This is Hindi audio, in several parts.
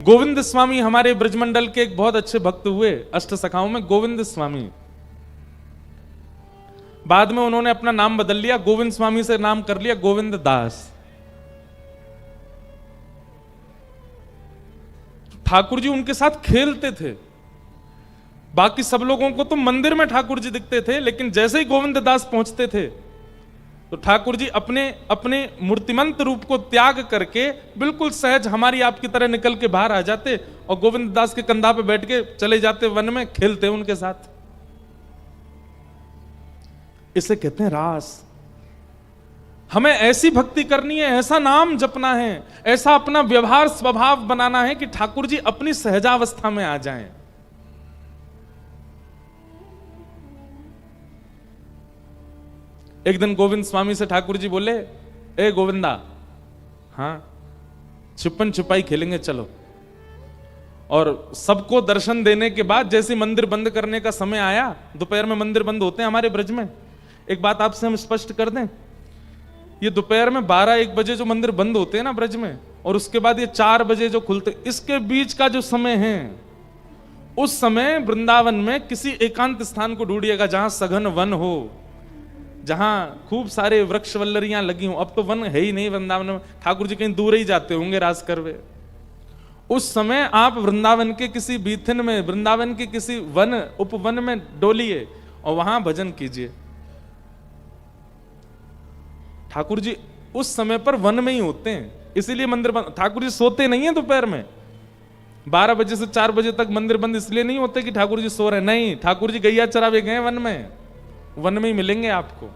गोविंद स्वामी हमारे ब्रजमंडल के एक बहुत अच्छे भक्त हुए, अष्ट सखाओं में गोविंद स्वामी। बाद में उन्होंने अपना नाम बदल लिया, गोविंद स्वामी से नाम कर लिया गोविंद दास। ठाकुर जी उनके साथ खेलते थे। बाकी सब लोगों को तो मंदिर में ठाकुर जी दिखते थे, लेकिन जैसे ही गोविंद दास पहुंचते थे तो ठाकुर जी अपने अपने मूर्तिमंत रूप को त्याग करके बिल्कुल सहज हमारी आपकी तरह निकल के बाहर आ जाते और गोविंद दास के कंधा पे बैठ के चले जाते वन में, खेलते उनके साथ। इसे कहते हैं रास। हमें ऐसी भक्ति करनी है, ऐसा नाम जपना है, ऐसा अपना व्यवहार स्वभाव बनाना है कि ठाकुर जी अपनी सहजावस्था में आ जाएं। एक दिन गोविंद स्वामी से ठाकुर जी बोले, ए गोविंदा, हाँ छुपन छुपाई खेलेंगे चलो। और सबको दर्शन देने के बाद जैसे मंदिर बंद करने का समय आया, दोपहर में मंदिर बंद होते हैं हमारे ब्रज में। एक बात आपसे हम स्पष्ट कर दें, ये दोपहर में 12-1 बजे जो मंदिर बंद होते हैं ना ब्रज में, और उसके बाद ये 4 बजे जो खुलते, इसके बीच का जो समय है, उस समय वृंदावन में किसी एकांत स्थान को ढूंढिएगा जहां सघन वन हो, जहां खूब सारे वृक्ष वल्लरियां लगी हो। अब तो वन है ही नहीं वृंदावन में, ठाकुर जी कहीं दूर ही जाते होंगे रास करवे। उस समय आप वृंदावन के किसी बीथिन में, वृंदावन के किसी वन उपवन में डोलिए और वहां भजन कीजिए। ठाकुर जी उस समय पर वन में ही होते हैं, इसीलिए मंदिर बंद। ठाकुर जी सोते नहीं है दोपहर में, 12 बजे से 4 बजे तक मंदिर बंद इसलिए नहीं होते कि ठाकुर जी सो रहे, नहीं, ठाकुर जी गैया चरावे गए वन में, वन में ही मिलेंगे आपको।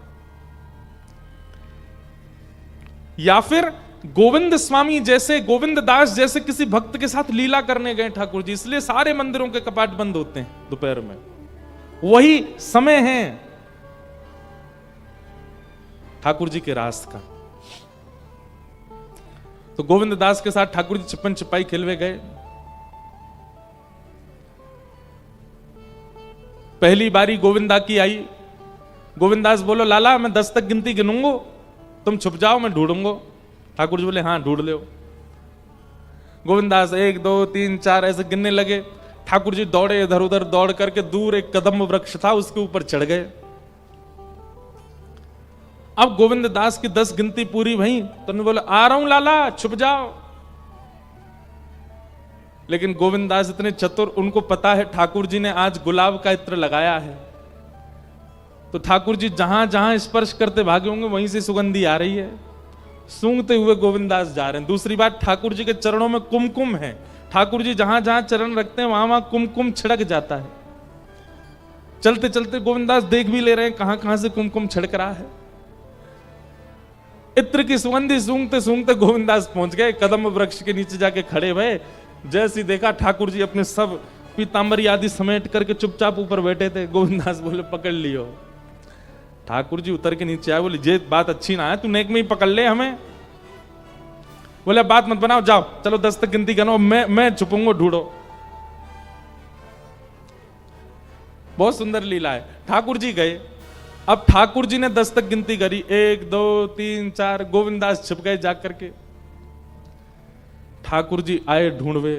या फिर गोविंद स्वामी जैसे, गोविंद दास जैसे किसी भक्त के साथ लीला करने गए ठाकुर जी, इसलिए सारे मंदिरों के कपाट बंद होते हैं दोपहर में। वही समय है ठाकुर जी के रास का। तो गोविंद दास के साथ ठाकुर जी छुपन छुपाई खेलवे गए। पहली बारी गोविंदा की आई। गोविंदास बोलो, लाला मैं 10 तक गिनती गिनूंगो, तुम छुप जाओ, मैं ढूंढूंगो। ठाकुर जी बोले, हाँ ढूंढ लो। गोविंदास 1 2 3 4 ऐसे गिनने लगे। ठाकुर जी दौड़े, इधर उधर दौड़ करके दूर एक कदम्ब वृक्ष था, उसके ऊपर चढ़ गए। अब गोविंद दास की 10 गिनती पूरी भई तो उन्होंने बोला, आ रहा हूं लाला, छुप जाओ। लेकिन गोविंद दास इतने चतुर, उनको पता है ठाकुर जी ने आज गुलाब का इत्र लगाया है, तो ठाकुर जी जहां जहां स्पर्श करते भागे होंगे वहीं से सुगंधी आ रही है। सूंघते हुए गोविंद दास जा रहे हैं। दूसरी बात, ठाकुर जी के चरणों में कुमकुम है। ठाकुर जी जहां जहां चरण रखते हैं वहां वहां कुमकुम छिड़क जाता है। चलते चलते गोविंद दास देख भी ले रहे हैं कहां कहां से कुमकुम छिड़क रहा है। इत्र की सुगंधी सूंघते सूंघते गोविंदास पहुंच गए, कदम वृक्ष के नीचे जाके खड़े भये। जैसे देखा ठाकुर जी अपने सब पीतांबरी आदि समेट करके चुपचाप ऊपर बैठे थे। गोविंदास बोले, पकड़ लियो। ठाकुर जी उतर के नीचे आए, बोले, ये बात अच्छी ना है, तू नेक में ही पकड़ ले हमें। बोले, बात मत बनाओ, जाओ चलो 10 तक गिनती गिनो, मैं छुपूंगा, ढूंढो। बहुत सुंदर लीला है। ठाकुर जी गए। अब ठाकुर जी ने 10 तक गिनती करी, 1 2 3 4, गोविंदास छिप गए जाकर के। ठाकुर जी आए ढूंढवे।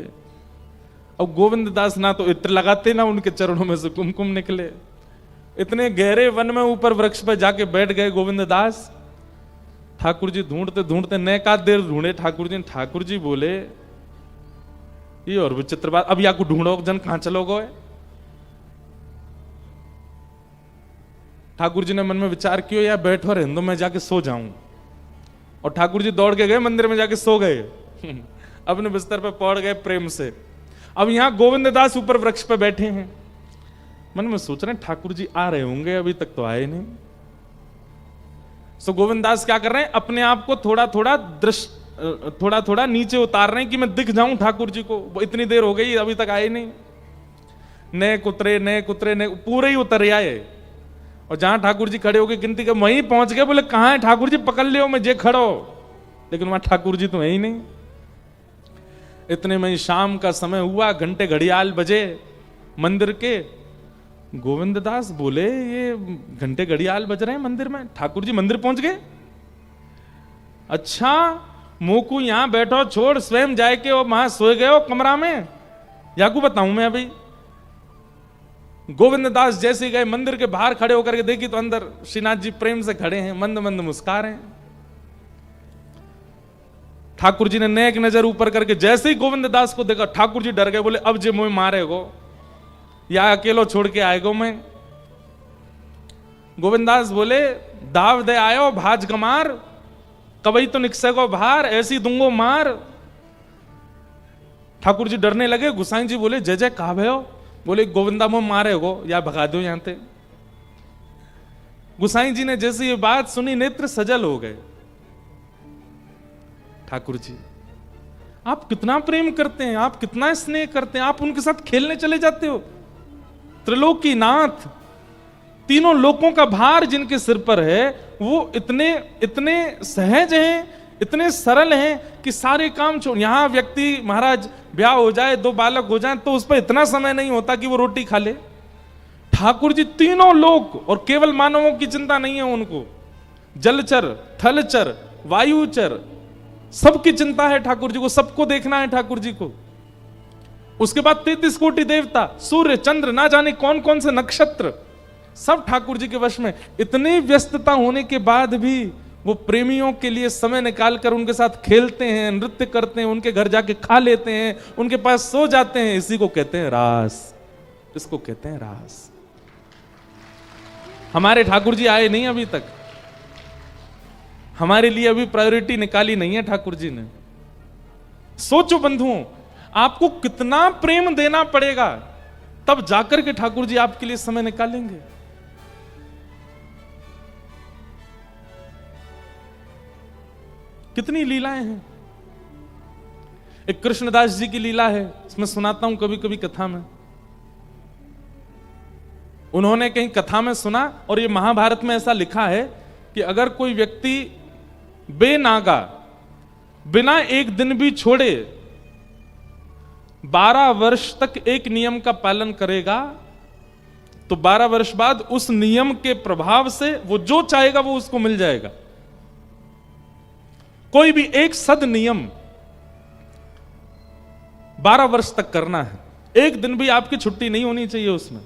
अब गोविंद दास ना तो इत्र लगाते, ना उनके चरणों में से कुमकुम निकले। इतने गहरे वन में ऊपर वृक्ष पर जाके बैठ गए गोविंद दास। ठाकुर जी ढूंढते ढूंढते नैका देर ढूंढे ठाकुर जी। ठाकुर जी बोले, ये और विचित्र बात, अब या को ढूंढो जन, कहां चलो गए। ठाकुर जी ने मन में विचार किया, या बैठो रहने दो, मैं जाके सो जाऊं। और ठाकुर जी दौड़ के गए मंदिर में, जाके सो गए। अपने बिस्तर पे पड़ गए प्रेम से। अब यहां गोविंद दास ऊपर वृक्ष पे बैठे हैं, मन में सोच रहे हैं ठाकुर जी आ रहे होंगे, अभी तक तो आए नहीं। सो गोविंद दास क्या कर रहे हैं, अपने आप को थोड़ा थोड़ा नीचे उतार रहे हैं कि मैं दिख जाऊं ठाकुर जी को। वो इतनी देर हो गई, अभी तक आए नहीं। नए कुतरे पूरे ही उतर आए। और जहां ठाकुर जी खड़े होकर गिनती कर वहीं पहुंच गए। बोले, कहां है ठाकुर जी, पकड़ लियो, मैं जे खड़ो। लेकिन वहां ठाकुर जी तो है ही नहीं। इतने में शाम का समय हुआ, घंटे घड़ियाल बजे मंदिर के। गोविंद दास बोले, ये घंटे घड़ियाल बज रहे हैं मंदिर में, ठाकुर जी मंदिर पहुंच गए। अच्छा, मोकू यहां बैठो, छोड़ स्वयं जाए के वहां सोए गए हो कमरा में, याकू बताऊं मैं अभी। गोविंद दास जैसे गए मंदिर के बाहर खड़े होकर के देखी तो अंदर श्रीनाथ जी प्रेम से खड़े हैं, मंद मंद मुस्कुरा रहे हैं। ठाकुर जी ने नेक नजर ऊपर करके जैसे ही गोविंद दास को देखा, ठाकुर जी डर गए, बोले अब जे मुझे मारेगो या अकेलो छोड़ के आएगो मैं। गोविंद दास बोले दाव दे आयो भाज गमार, कबई तो निकसे को बाहर, ऐसी दूंगो मार। ठाकुर जी डरने लगे। गुसाई जी बोले जय जय कहा भयो? बोले गोविंदा मुझे मारेगो या भगा दो यहां से। गुसाई जी ने जैसे ये बात सुनी नेत्र सजल हो गए। ठाकुर जी आप कितना प्रेम करते हैं, आप कितना स्नेह करते हैं, आप उनके साथ खेलने चले जाते हो। त्रिलोकीनाथ, तीनों लोकों का भार जिनके सिर पर है, वो इतने इतने सहज हैं, इतने सरल हैं कि सारे काम छोड़। यहां व्यक्ति महाराज ब्याह हो जाए, 2 बालक हो जाए तो उस पर इतना समय नहीं होता कि वो रोटी खा ले। ठाकुर जी तीनों लोक, और केवल मानवों की चिंता नहीं है उनको, जलचर, थलचर, वायुचर, सबकी चिंता है ठाकुर जी को, सबको देखना है ठाकुर जी को। उसके बाद 33 कोटि देवता, सूर्य चंद्र, ना जाने कौन कौन से नक्षत्र, सब ठाकुर जी के वश में। इतनी व्यस्तता होने के बाद भी वो प्रेमियों के लिए समय निकालकर उनके साथ खेलते हैं, नृत्य करते हैं, उनके घर जाके खा लेते हैं, उनके पास सो जाते हैं। इसी को कहते हैं रास, इसको कहते हैं रास। हमारे ठाकुर जी आए नहीं अभी तक, हमारे लिए अभी प्रायोरिटी निकाली नहीं है ठाकुर जी ने। सोचो बंधुओं, आपको कितना प्रेम देना पड़ेगा तब जाकर के ठाकुर जी आपके लिए समय निकालेंगे। कितनी लीलाएं हैं। एक कृष्णदास जी की लीला है, इसमें सुनाता हूं कभी कभी कथा में। उन्होंने कहीं कथा में सुना, और ये महाभारत में ऐसा लिखा है कि अगर कोई व्यक्ति बेनागा बिना एक दिन भी छोड़े 12 वर्ष तक एक नियम का पालन करेगा, तो 12 वर्ष बाद उस नियम के प्रभाव से वो जो चाहेगा वो उसको मिल जाएगा। कोई भी एक सद नियम 12 वर्ष तक करना है, एक दिन भी आपकी छुट्टी नहीं होनी चाहिए उसमें।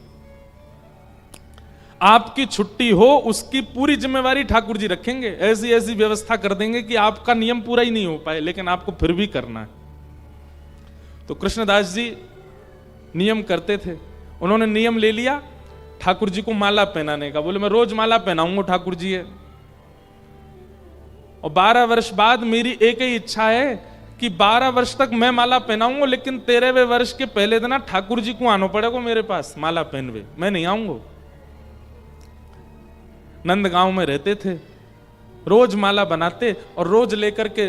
आपकी छुट्टी हो उसकी पूरी जिम्मेवारी ठाकुर जी रखेंगे। ऐसी ऐसी व्यवस्था कर देंगे कि आपका नियम पूरा ही नहीं हो पाए, लेकिन आपको फिर भी करना है। तो कृष्णदास जी नियम करते थे, उन्होंने नियम ले लिया ठाकुर जी को माला पहनाने का। बोले मैं रोज माला पहनाऊंगा ठाकुर जी है, और 12 वर्ष बाद मेरी एक ही इच्छा है कि 12 वर्ष तक मैं माला पहनाऊंगा, लेकिन 13वें वर्ष के पहले दिन ठाकुर जी को आना पड़ेगा मेरे पास माला पहनवे, मैं नहीं आऊंगा। नंदगांव में रहते थे, रोज माला बनाते और रोज लेकर के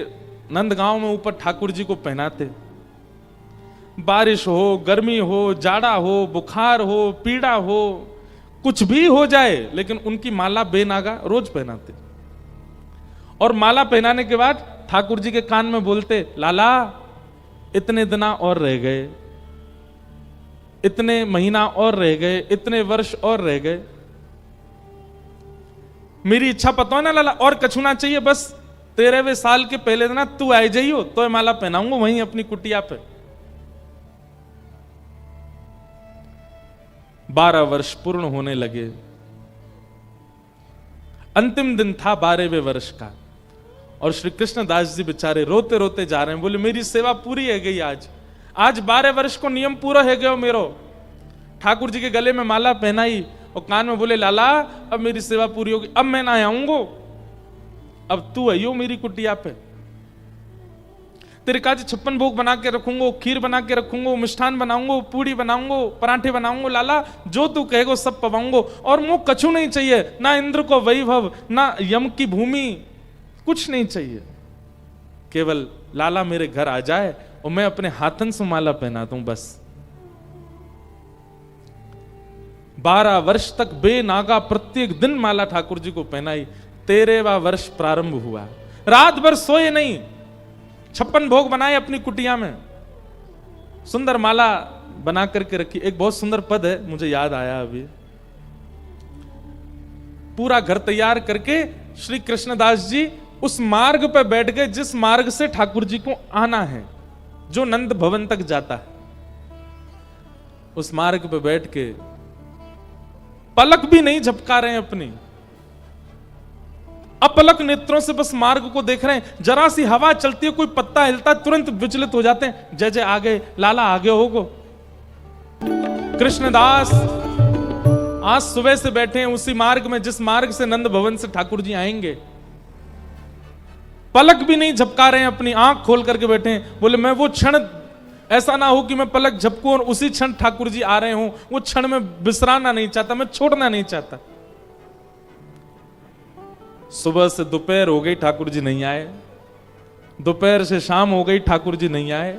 नंदगांव में ऊपर ठाकुर जी को पहनाते। बारिश हो, गर्मी हो, जाड़ा हो, बुखार हो, पीड़ा हो, कुछ भी हो जाए, लेकिन उनकी माला बेनागा रोज पहनाते। और माला पहनाने के बाद ठाकुर जी के कान में बोलते, लाला इतने दिना और रह गए, इतने महीना और रह गए, इतने वर्ष और रह गए। मेरी इच्छा पता है ना लाला, और कछु ना चाहिए, बस 13वें साल के पहले दिन तू आए जाइयो तो माला पहनाऊंगा वहीं अपनी कुटिया पे। 12 वर्ष पूर्ण होने लगे। अंतिम दिन था 12वें वर्ष का, और श्री कृष्णदास जी बेचारे रोते रोते जा रहे हैं। बोले मेरी सेवा पूरी है गई, आज 12 वर्ष को नियम पूरा है गयो मेरो। ठाकुर जी के गले में माला पहनाई और कान में बोले लाला अब मेरी सेवा पूरी होगी, अब मैं ना आऊंगो, अब तू आइयो मेरी कुटिया पे। तेरे काज 56 भोग बना के रखूंगा, खीर बना के रखूंगा, मिष्ठान बनाऊंगा, पूड़ी बनाऊंगा, पराठे बनाऊंगा, लाला जो तू कहेगो सब पवाऊंगा। और मुंह कछु नहीं चाहिए, ना इंद्र को वैभव, ना यम की भूमि, कुछ नहीं चाहिए। केवल लाला मेरे घर आ जाए और मैं अपने हाथन से माला पहना दूं बस। 12 वर्ष तक बेनागा प्रत्येक दिन माला ठाकुर जी को पहनाई। 13वां वर्ष प्रारंभ हुआ, रात भर सोए नहीं, 56 भोग बनाए अपनी कुटिया में, सुंदर माला बना करके रखी। एक बहुत सुंदर पद है, मुझे याद आया अभी। पूरा घर तैयार करके श्री कृष्णदास जी उस मार्ग पे बैठ गए जिस मार्ग से ठाकुर जी को आना है, जो नंद भवन तक जाता है। उस मार्ग पे बैठ के पलक भी नहीं झपका रहे हैं अपनी, अपलक नेत्रों से बस मार्ग को देख रहे हैं। जरा सी हवा चलती है, कोई पत्ता हिलता है, तुरंत विचलित हो जाते हैं, जय जय आगे, लाला आगे होगो। कृष्णदास आज सुबह से बैठे हैं उसी मार्ग में जिस मार्ग से नंद भवन से ठाकुर जी आएंगे। पलक भी नहीं झपका रहे हैं, अपनी आंख खोल करके बैठे हैं। बोले मैं वो क्षण, ऐसा ना हो कि मैं पलक झपकूं और उसी क्षण ठाकुर जी आ रहे हों, वो क्षण में विसराना नहीं चाहता, मैं छोड़ना नहीं चाहता। सुबह से दोपहर हो गई, ठाकुर जी नहीं आए। दोपहर से शाम हो गई, ठाकुर जी नहीं आए।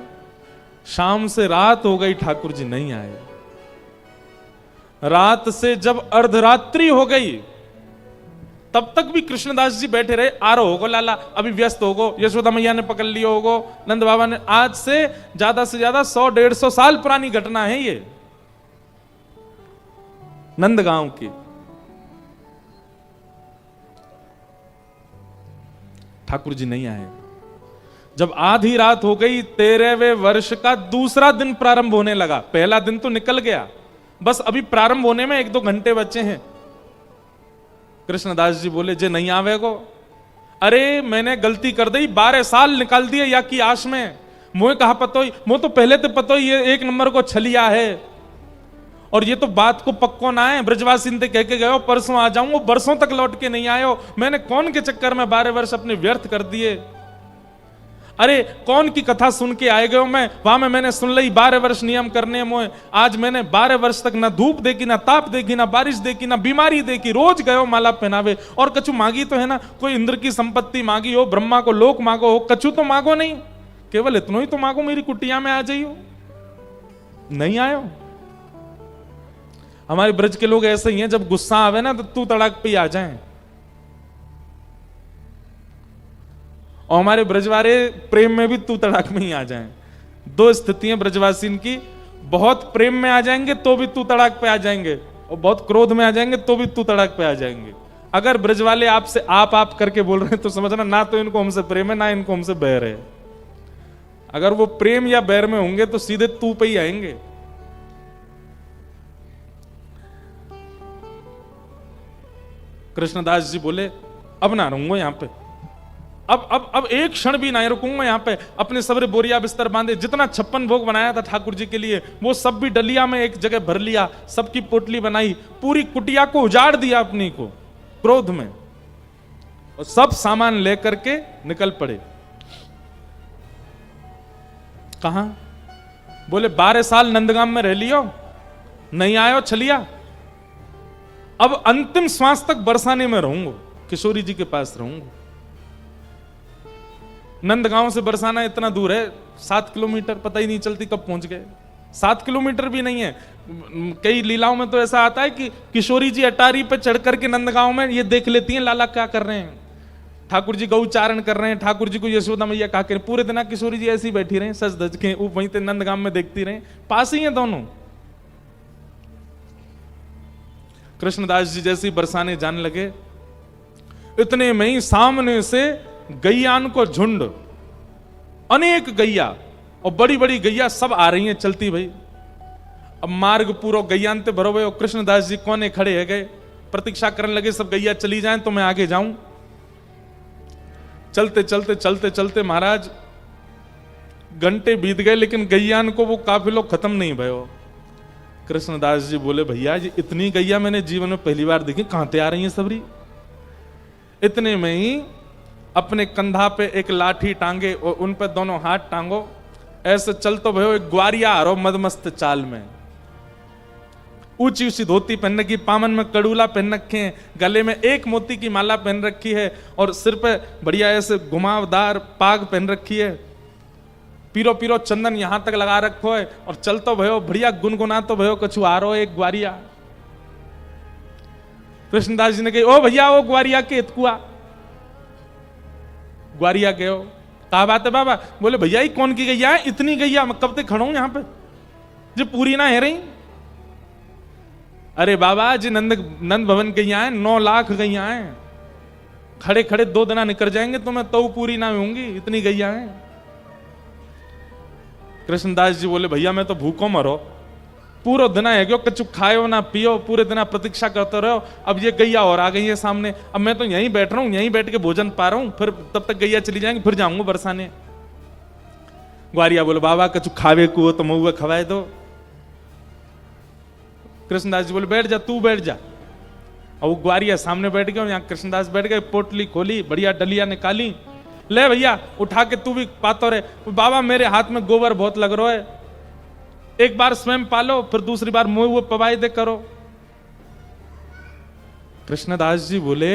शाम से रात हो गई, ठाकुर जी नहीं आए। रात से जब अर्धरात्रि हो गई तब तक भी कृष्णदास जी बैठे रहे। आ रहो होगो लाला, अभी व्यस्त होगो, यशोदा मैया ने पकड़ लियो होगो, नंद बाबा ने। आज से ज्यादा 100-150 साल पुरानी घटना है ये, नंदगांव की। ठाकुर जी नहीं आए। जब आधी रात हो गई, 13वें वर्ष का दूसरा दिन प्रारंभ होने लगा। पहला दिन तो निकल गया, बस अभी प्रारंभ होने में 1-2 घंटे बचे हैं। कृष्णदास जी बोले जे नहीं आवेगो। अरे मैंने गलती कर दी, 12 साल निकाल दिए या की आश में। मुझे कहा पतो, मुझे तो पहले तो पतो ये 1 नंबर को छलिया है, और ये तो बात को पक्को ना है। ब्रजवासी ने कह के गए परसों आ जाऊंगा, बरसों तक लौट के नहीं आयो। मैंने कौन के चक्कर में 12 वर्ष अपने व्यर्थ कर दिए। अरे कौन की कथा सुन के आए गए मैं, वहां में मैंने सुन ली 12 वर्ष नियम करने मोए। आज मैंने 12 वर्ष तक ना धूप देखी, ना ताप देखी, ना बारिश देखी, ना बीमारी देखी। रोज गयो माला पहनावे, और कछु मांगी तो है ना, कोई इंद्र की संपत्ति मांगी हो, ब्रह्मा को लोक मांगो हो, कछु तो मांगो नहीं, केवल इतना ही तो मांगो मेरी कुटिया में आ जाइयो। नहीं आयो। हमारे ब्रज के लोग ऐसे ही हैं, जब गुस्सा आवे ना तो तू तड़ाक पे आ जाए। और हमारे ब्रजवारे प्रेम में भी तू तड़ाक में ही आ जाएं। 2 स्थितियां ब्रजवासी की, बहुत प्रेम में आ जाएंगे तो भी तू तड़ाक पे आ जाएंगे, और बहुत क्रोध में आ जाएंगे तो भी तू तड़ाक पे आ जाएंगे। अगर ब्रजवाले आपसे आप करके बोल रहे हैं तो समझना ना तो इनको हमसे प्रेम है, ना इनको हमसे बैर है। अगर वो प्रेम या बैर में होंगे तो सीधे तू पे ही आएंगे। कृष्णदास जी बोले अब ना रहूंगा यहां पे, अब एक क्षण भी नहीं रुकूंगा यहाँ पे। अपने सबरे बोरिया बिस्तर बांधे, जितना 56 भोग बनाया था ठाकुर जी के लिए वो सब भी डलिया में एक जगह भर लिया, सबकी पोटली बनाई, पूरी कुटिया को उजाड़ दिया अपनी को क्रोध में, और सब सामान लेकर के निकल पड़े। कहां? बोले 12 साल नंदगाम में रह लियो, नहीं आयो छलिया, अब अंतिम श्वास तक बरसाने में रहूंगा, किशोरी जी के पास रहूंगा। नंदगांव से बरसाना इतना दूर है, 7 किलोमीटर, पता ही नहीं चलती कब पहुंच गए। 7 किलोमीटर भी नहीं है। कई लीलाओं में तो ऐसा आता है कि किशोरी जी अटारी पे चढ़ करके नंदगांव में ये देख लेती हैं लाला क्या कर रहे हैं, ठाकुर जी गौचारण कर रहे हैं, ठाकुर जी को यशोदा मैया क्या कर, पूरे दिन किशोरी जी ऐसी बैठी रहे सज धज के, वहीं पे नंदगांव में देखती रहे, पास ही है दोनों। कृष्णदास जी जैसे बरसाने जाने लगे, इतने में ही सामने से गैयान को झुंड, अनेक गैया और बड़ी बड़ी गैया सब आ रही हैं चलती भाई। अब मार्ग पूरा गैयान ते भरो भाई, और कृष्णदास जी कोने खड़े है गए, प्रतीक्षा करने लगे सब गैया चली जाएं तो मैं आगे जाऊं। चलते चलते चलते चलते महाराज घंटे बीत गए, लेकिन गैयान को वो काफिलो खत्म नहीं भयो। कृष्णदास जी बोले भैया जी इतनी गैया मैंने जीवन में पहली बार देखी, कहां ते आ रही हैं सबरी। इतने में ही अपने कंधा पे एक लाठी टांगे और उन पे दोनों हाथ टांगो, ऐसे चलतो भयो एक ग्वारिया हरो मदमस्त चाल में, ऊंची ऊंची धोती पहन रखी, पामन में कड़ूला पहन रखे हैं, गले में एक मोती की माला पहन रखी है, और सिर पे बढ़िया ऐसे घुमावदार पाग पहन रखी है, पीरो पीरो चंदन यहां तक लगा रखो है, और चलतो भयो बढ़िया गुनगुना तो भयो कछु आ रो एक ग्वारिया। कृष्णदास जी ने कही ओ भैया ओ ग्वारिया के इतकुआ। ग्वारिया गयो, कहा बात है बाबा? बोले भैया ही कौन की गैया है, इतनी गैया मैं कब तक खड़ा हूं यहां पे, जो पूरी ना है रही। अरे बाबा जी नंद भवन गैया है, 9 लाख गैया है। खड़े खड़े 2 दिन निकल जाएंगे तो मैं तो पूरी ना होंगी, इतनी गैया है। कृष्णदास जी बोले भैया मैं तो भूखो मरो, पूरा दिन है क्यों कछु खाओ ना पियो, पूरे दिन प्रतीक्षा करते रहो। अब ये गैया और आ गई है सामने, अब मैं तो यहीं बैठ रहा हूं, यहीं बैठ के भोजन पा रहा हूं, फिर तब तक गैया चली जाएंगी, फिर जाऊंगा बरसाने। ग्वारिया बोले बाबा कछु खावे को तो महुआ खवाए दो। कृष्णदास जी बोले बैठ जा, तू बैठ जा। और वो ग्वारिया सामने बैठ गया, यहाँ कृष्णदास बैठ गए, पोटली खोली, बढ़िया डलिया निकाली, ले भैया उठा के तू भी पातो रहे। बाबा मेरे हाथ में गोबर बहुत लग रहा है, एक बार स्वयं पालो, फिर दूसरी बार मुंह पवाई दे करो। कृष्णदास जी बोले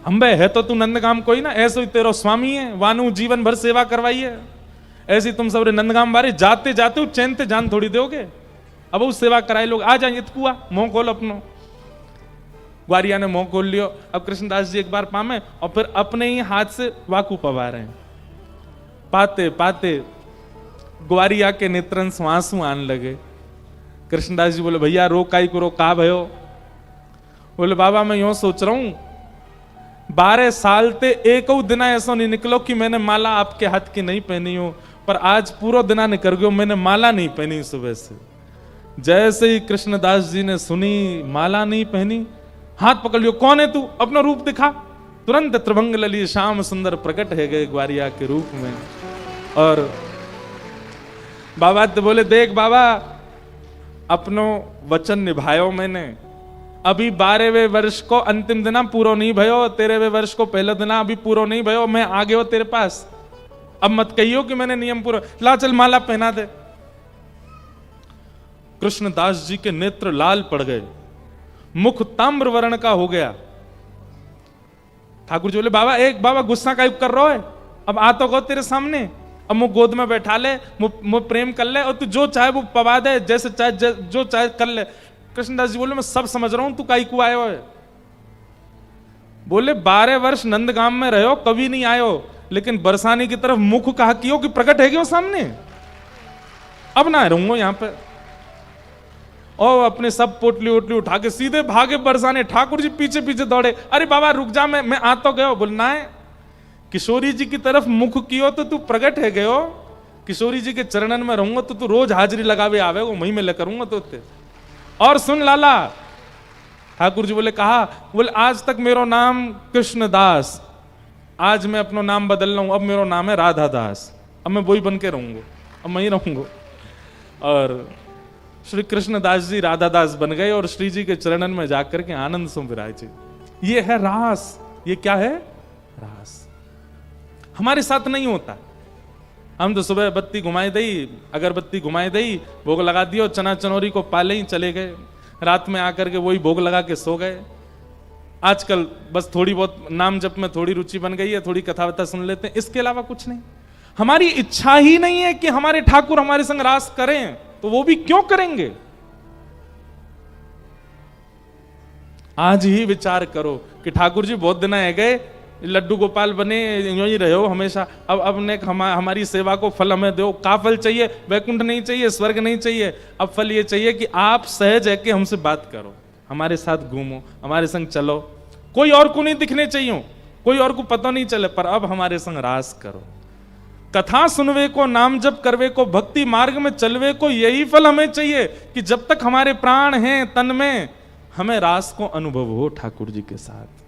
हम बे है तो तू नंदगाम कोई ना, ऐसे ही तेरा स्वामी है, वानु जीवन भर सेवा करवाई है, ऐसी तुम सब नंदगाम बारे जाते जाते हो चैन ते जान थोड़ी दोगे। अब वो सेवा कराए लोग आ जाएंगे, कुआ मुंह खोल अपनो। ग्वारिया ने मुंह खोल लियो। अब कृष्णदास जी एक बार पामे और फिर अपने ही हाथ से वाकू पवा रहे हैं। पाते पाते ग्वारिया के नेत्रन से आंसू आने लगे। कृष्णदास जी बोले भैया रो काई करो, का भयो? बोले बाबा मैं यूं सोच रहा हूं 12 साल ते एक दिन ऐसा नहीं निकलो कि मैंने माला आपके हाथ की नहीं पहनी हो, पर आज पूरा दिना निकल गयो मैंने माला नहीं पहनी सुबह से। जैसे ही कृष्णदास जी ने सुनी माला नहीं पहनी, हाथ पकड़ लियो, कौन है तू, अपना रूप दिखा। तुरंत त्रिभंग लली श्याम सुंदर प्रकट है गए ग्वारिया के रूप में। और बाबा तो बोले देख बाबा अपनो वचन निभायो मैंने, अभी 12वें वर्ष को अंतिम दिना पूरा नहीं भयो, 13वें वर्ष को पहले दिना अभी पूरा नहीं भयो, मैं आ गयो तेरे पास, अब मत कहियो कि मैंने नियम पूरा, ला चल माला पहना दे। कृष्णदास जी के नेत्र लाल पड़ गए, मुख ताम्र वर्ण का हो गया। ठाकुर जी बोले बाबा एक बाबा गुस्सा का कर रहा है, अब आ तो गो तेरे सामने, अब मुझ गोद में बैठा ले, मुझ प्रेम कर ले और तू जो चाहे वो पवा दे, जैसे चाहे जो चाहे कर ले। कृष्णदास जी बोले मैं सब समझ रहा हूं, तू काई को आयो है? बोले 12 वर्ष नंदगाम में रहो कभी नहीं आयो, लेकिन बरसाने की तरफ मुख कहा कियो कि प्रकट है कि वो सामने, अब ना रहूंगा यहां पे। और अपने सब पोटली ओटली उठा के सीधे भागे बरसाने। ठाकुर जी पीछे पीछे दौड़े, अरे बाबा रुक जा, मैं आ तो गयो। बोलना है किशोरी जी की तरफ मुख कियो तो तू प्रकट है गयो, किशोरी जी के चरणन में रहूंगा तो तू रोज हाजिरी लगावे आवे, वो मही में ले करूंगा तो ते। और सुन लाला, ठाकुर जी बोले कहा, बोले आज तक मेरा नाम कृष्णदास, आज मैं अपना नाम बदल रहा हूं, अब मेरा नाम है राधा दास, अब मैं वही बन के रहूंगा, अब मैं ही रहूंगा। और श्री कृष्णदास जी राधा दास बन गए और श्री जी के चरणन में जाकर के आनंद से विराजे। ये है रास। ये क्या है? रास। हमारे साथ नहीं होता। हम तो सुबह बत्ती घुमाई दई, अगरबत्ती घुमाई दई, भोग लगा दियो, चना चनौरी को पाले ही चले गए, रात में आकर के वही भोग लगा के सो गए। आजकल बस थोड़ी बहुत नाम जप में थोड़ी रुचि बन गई है, थोड़ी कथावता सुन लेते हैं, इसके अलावा कुछ नहीं। हमारी इच्छा ही नहीं है कि हमारे ठाकुर हमारे संग रास करें, तो वो भी क्यों करेंगे? आज ही विचार करो कि ठाकुर जी बहुत दिन आ गए, लड्डू गोपाल बने, यूं ही रहे हो हमेशा, अब ने हमारी सेवा को फल हमें दो। का फल चाहिए? वैकुंठ नहीं चाहिए, स्वर्ग नहीं चाहिए, अब फल ये चाहिए कि आप सहज है कि हमसे बात करो, हमारे साथ घूमो, हमारे संग चलो, कोई और को नहीं दिखने चाहिए, कोई और को पता नहीं चले, पर अब हमारे संग रास करो। कथा सुनवे को, नाम जप करवे को, भक्ति मार्ग में चलवे को, यही फल हमें चाहिए कि जब तक हमारे प्राण हैं तन में, हमें रास को अनुभव हो ठाकुर जी के साथ।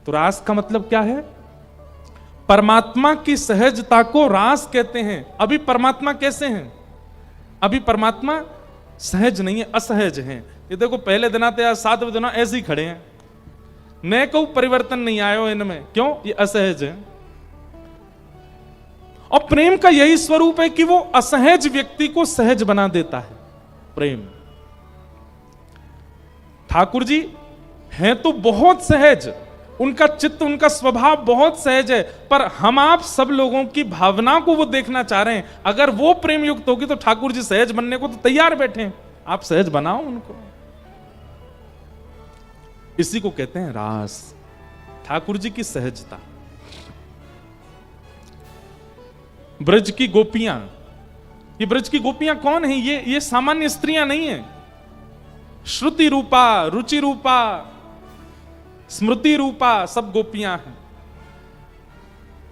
तो रास का मतलब क्या है? परमात्मा की सहजता को रास कहते हैं। अभी परमात्मा कैसे हैं? अभी परमात्मा सहज नहीं है, असहज हैं। ये देखो पहले दिन आते 7 दिन ऐसे ही खड़े हैं, नए को परिवर्तन नहीं आयो इनमें, क्यों? ये असहज है। और प्रेम का यही स्वरूप है कि वो असहज व्यक्ति को सहज बना देता है। प्रेम, ठाकुर जी हैं तो बहुत सहज, उनका चित्त, उनका स्वभाव बहुत सहज है, पर हम आप सब लोगों की भावना को वो देखना चाह रहे हैं। अगर वो प्रेम युक्त होगी तो ठाकुर जी सहज बनने को तो तैयार बैठे हैं, आप सहज बनाओ उनको। इसी को कहते हैं रास, ठाकुर जी की सहजता। ब्रज की गोपियां, ये ब्रज की गोपियां कौन है? ये सामान्य स्त्रियां नहीं है, श्रुति रूपा, रुचि रूपा, स्मृति रूपा सब गोपियां हैं।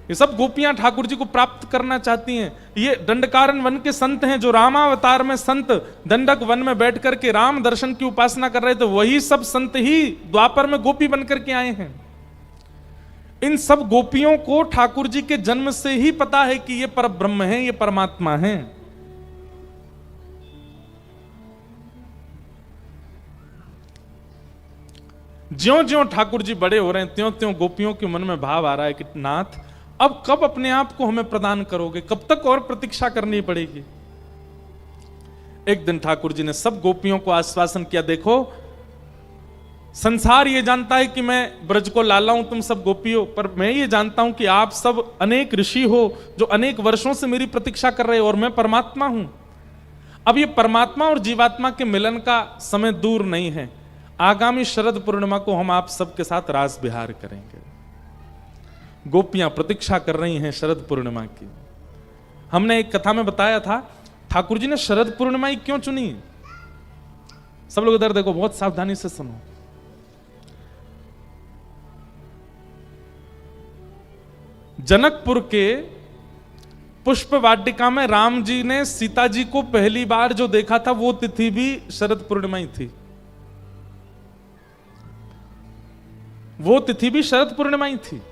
ये सब गोपियां ठाकुर जी को प्राप्त करना चाहती हैं। ये दंडकारण्य वन के संत हैं, जो रामावतार में संत दंडक वन में बैठ करके राम दर्शन की उपासना कर रहे थे, वही सब संत ही द्वापर में गोपी बनकर के आए हैं। इन सब गोपियों को ठाकुर जी के जन्म से ही पता है कि ये परब्रह्म है, ये परमात्मा है। ज्यों ज्यों ठाकुर जी बड़े हो रहे हैं, त्यों त्यों गोपियों के मन में भाव आ रहा है कि नाथ अब कब अपने आप को हमें प्रदान करोगे, कब तक और प्रतीक्षा करनी पड़ेगी। एक दिन ठाकुर जी ने सब गोपियों को आश्वासन किया, देखो संसार ये जानता है कि मैं ब्रज को लाला हूं, तुम सब गोपियों, पर मैं ये जानता हूं कि आप सब अनेक ऋषि हो जो अनेक वर्षों से मेरी प्रतीक्षा कर रहे हो, और मैं परमात्मा हूं। अब ये परमात्मा और जीवात्मा के मिलन का समय दूर नहीं है। आगामी शरद पूर्णिमा को हम आप सबके साथ रास विहार करेंगे। गोपियां प्रतीक्षा कर रही हैं शरद पूर्णिमा की। हमने एक कथा में बताया था ठाकुर जी ने शरद पूर्णिमा ही क्यों चुनी। सब लोग इधर देखो, बहुत सावधानी से सुनो। जनकपुर के पुष्प वाटिका में राम जी ने सीता जी को पहली बार जो देखा था, वो तिथि भी शरद पूर्णिमा ही थी। वो तिथि भी शरद पूर्णिमा ही थी।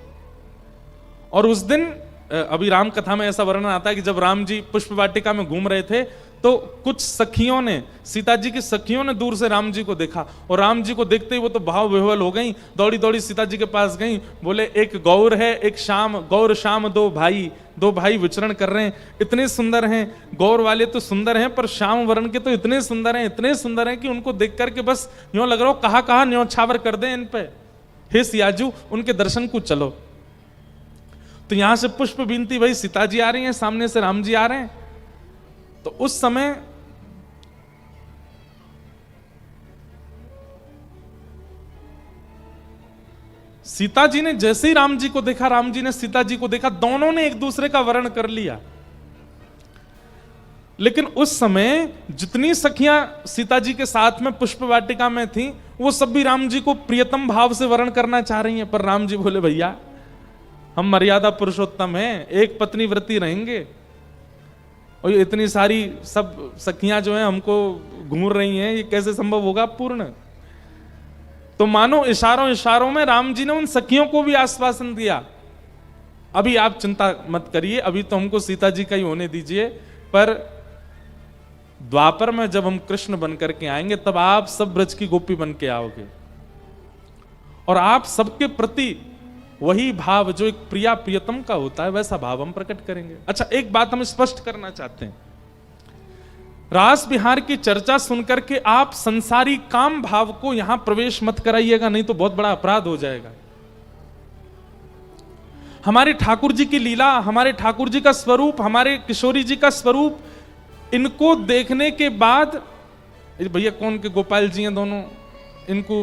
और उस दिन अभी राम कथा में ऐसा वर्णन आता है कि जब राम जी पुष्प वाटिका में घूम रहे थे, तो कुछ सखियों ने, सीता जी की सखियों ने दूर से राम जी को देखा, और राम जी को देखते ही वो तो भाव विह्वल हो गई, दौड़ी दौड़ी सीता जी के पास गई, बोले एक गौर है एक श्याम, गौर श्याम दो भाई विचरण कर रहे हैं, इतने सुंदर हैं, गौर वाले तो सुंदर हैं पर श्याम वर्ण के तो इतने सुंदर हैं कि उनको देख करके बस यूं लग रहा हो कहाँ न्योछावर कर दें इन पे। हे सियाजू, उनके दर्शन को चलो। तो यहां से पुष्प बीनती भाई सीता जी आ रही हैं, सामने से राम जी आ रहे हैं। तो उस समय सीता जी ने जैसे ही राम जी को देखा, राम जी ने सीता जी को देखा, दोनों ने एक दूसरे का वर्ण कर लिया। लेकिन उस समय जितनी सखियां सीता जी के साथ में पुष्प वाटिका में थी, वो सब भी राम जी को प्रियतम भाव से वर्ण करना चाह रही हैं। पर राम जी बोले भैया हम मर्यादा पुरुषोत्तम हैं, एक पत्नी व्रती रहेंगे, और ये इतनी सारी सब सखियां जो हैं हमको घूर रही हैं, ये कैसे संभव होगा पूर्ण। तो मानो इशारों में राम जी ने उन सखियों को भी आश्वासन दिया, अभी आप चिंता मत करिए, अभी तो हमको सीता जी का ही होने दीजिए, पर द्वापर में जब हम कृष्ण बन करके आएंगे तब आप सब ब्रज की गोपी बन के आओगे, और आप सबके प्रति वही भाव जो एक प्रिया प्रियतम का होता है, वैसा भाव हम प्रकट करेंगे। अच्छा, एक बात हम स्पष्ट करना चाहते हैं, रास विहार की चर्चा सुनकर के आप संसारी काम भाव को यहां प्रवेश मत कराइएगा, नहीं तो बहुत बड़ा अपराध हो जाएगा। हमारे ठाकुर जी की लीला, हमारे ठाकुर जी का स्वरूप, हमारे किशोरी जी का स्वरूप, इनको देखने के बाद, भैया कौन के गोपाल जी हैं दोनों, इनको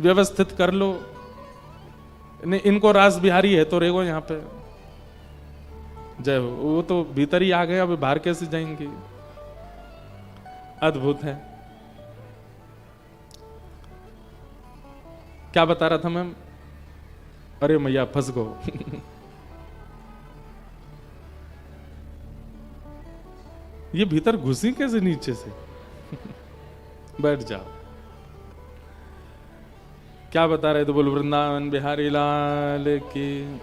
व्यवस्थित कर लो, इनको रास बिहारी है तो रेगो यहां पे, जय हो। वो तो भीतर ही आ गए, अब बाहर कैसे जाएंगे। अद्भुत है। क्या बता रहा था मैं, अरे मैया फंस गो। ये भीतर घुसी कैसे नीचे से। बैठ जाओ। क्या बता रहे थे, बोल वृंदावन बिहारी लाल की।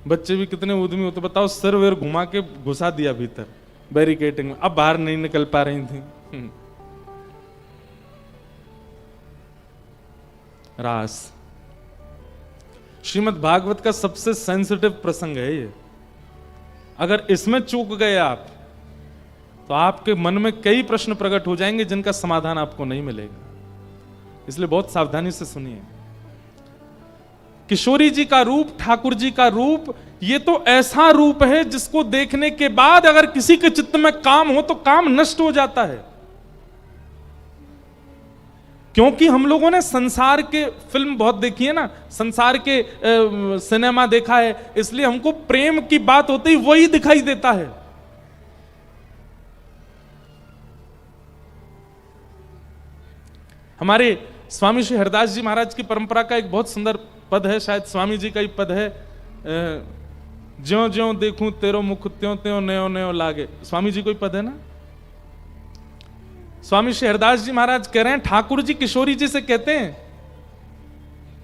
बच्चे भी कितने उद्यमी होते बताओ, सिर वेर घुमा के घुसा दिया भीतर बैरिकेटिंग में, अब बाहर नहीं निकल पा रही थी। रास श्रीमद् भागवत का सबसे सेंसिटिव प्रसंग है ये। अगर इसमें चूक गए आप तो आपके मन में कई प्रश्न प्रकट हो जाएंगे जिनका समाधान आपको नहीं मिलेगा, इसलिए बहुत सावधानी से सुनिए। किशोरी जी का रूप, ठाकुर जी का रूप, ये तो ऐसा रूप है जिसको देखने के बाद अगर किसी के चित्त में काम हो तो काम नष्ट हो जाता है। क्योंकि हम लोगों ने संसार के फिल्म बहुत देखी है ना, संसार के सिनेमा देखा है, इसलिए हमको प्रेम की बात होती ही वही दिखाई देता है। हमारे स्वामी श्री हरदास जी महाराज की परंपरा का एक बहुत सुंदर पद है, शायद स्वामी जी का ही पद है, ज्यों ज्यों देखूं तेरो मुख त्यों त्यों नयो नयो लागे। स्वामी जी कोई पद है ना। स्वामी श्री हरदास जी महाराज कह रहे हैं, ठाकुर जी किशोरी जी से कहते हैं,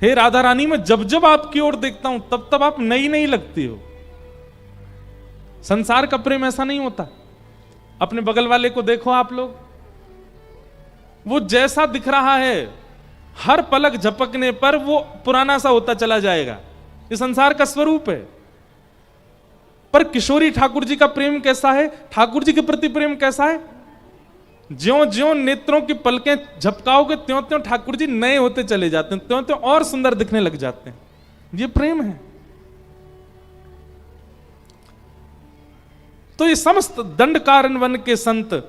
हे राधा रानी, मैं जब जब आपकी ओर देखता हूं तब तब आप नई नई लगती हो। संसार का प्रेम ऐसा नहीं होता। अपने बगल वाले को देखो आप लोग, वो जैसा दिख रहा है हर पलक झपकने पर वो पुराना सा होता चला जाएगा। ये संसार का स्वरूप है। पर किशोरी ठाकुर जी का प्रेम कैसा है, ठाकुर जी के प्रति प्रेम कैसा है, ज्यों ज्यों नेत्रों की पलकें झपकाओगे त्यों त्यों ठाकुर जी नए होते चले जाते हैं, त्यों त्यों और सुंदर दिखने लग जाते हैं। ये प्रेम है। तो ये समस्त दंडकारण्य वन के संत,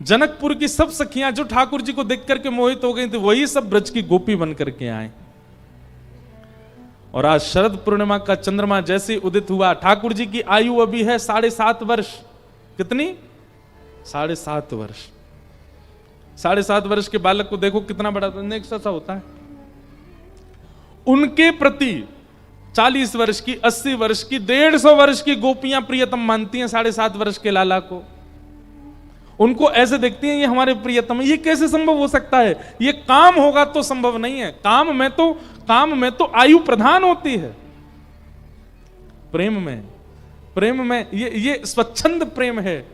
जनकपुर की सब सखियां जो ठाकुर जी को देख करके मोहित हो गई थी, वही सब ब्रज की गोपी बन करके आए। और आज शरद पूर्णिमा का चंद्रमा जैसे उदित हुआ, ठाकुर जी की आयु अभी है 7.5 वर्ष। कितनी? 7.5 वर्ष। 7.5 वर्ष के बालक को देखो कितना बड़ा सा होता है। उनके प्रति 40 वर्ष की, 80 वर्ष की, 150 वर्ष की गोपियां प्रियतम मानती हैं 7.5 वर्ष के लाला को। उनको ऐसे देखती हैं ये हमारे प्रियतम। ये कैसे संभव हो सकता है? ये काम होगा तो संभव नहीं है। काम में तो आयु प्रधान होती है। प्रेम में ये स्वच्छंद प्रेम है,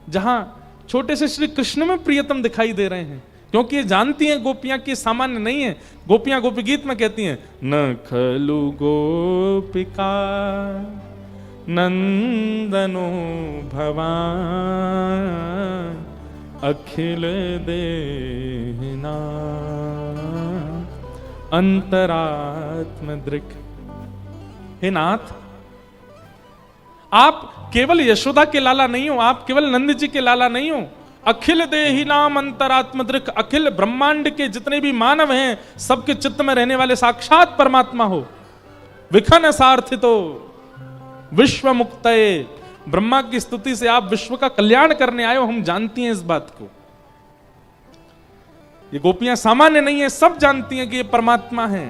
जहां छोटे से श्री कृष्ण में प्रियतम दिखाई दे रहे हैं, क्योंकि ये जानती हैं गोपियां की सामान्य नहीं है। गोपियां गोपी गीत में कहती हैं, न खलु गोपिका नंदनो भवान अखिल देहना अंतरात्म दृक्। हे नाथ, आप केवल यशोदा के लाला नहीं हो, आप केवल नंद जी के लाला नहीं हो। अखिल देही नाम अंतरात्म दृक्, अखिल ब्रह्मांड के जितने भी मानव हैं सबके चित्त में रहने वाले साक्षात परमात्मा हो। विखन सार्थितो विश्व मुक्तये, ब्रह्मा की स्तुति से आप विश्व का कल्याण करने आए हो, हम जानती हैं इस बात को। ये गोपियां सामान्य नहीं है, सब जानती हैं कि ये परमात्मा है।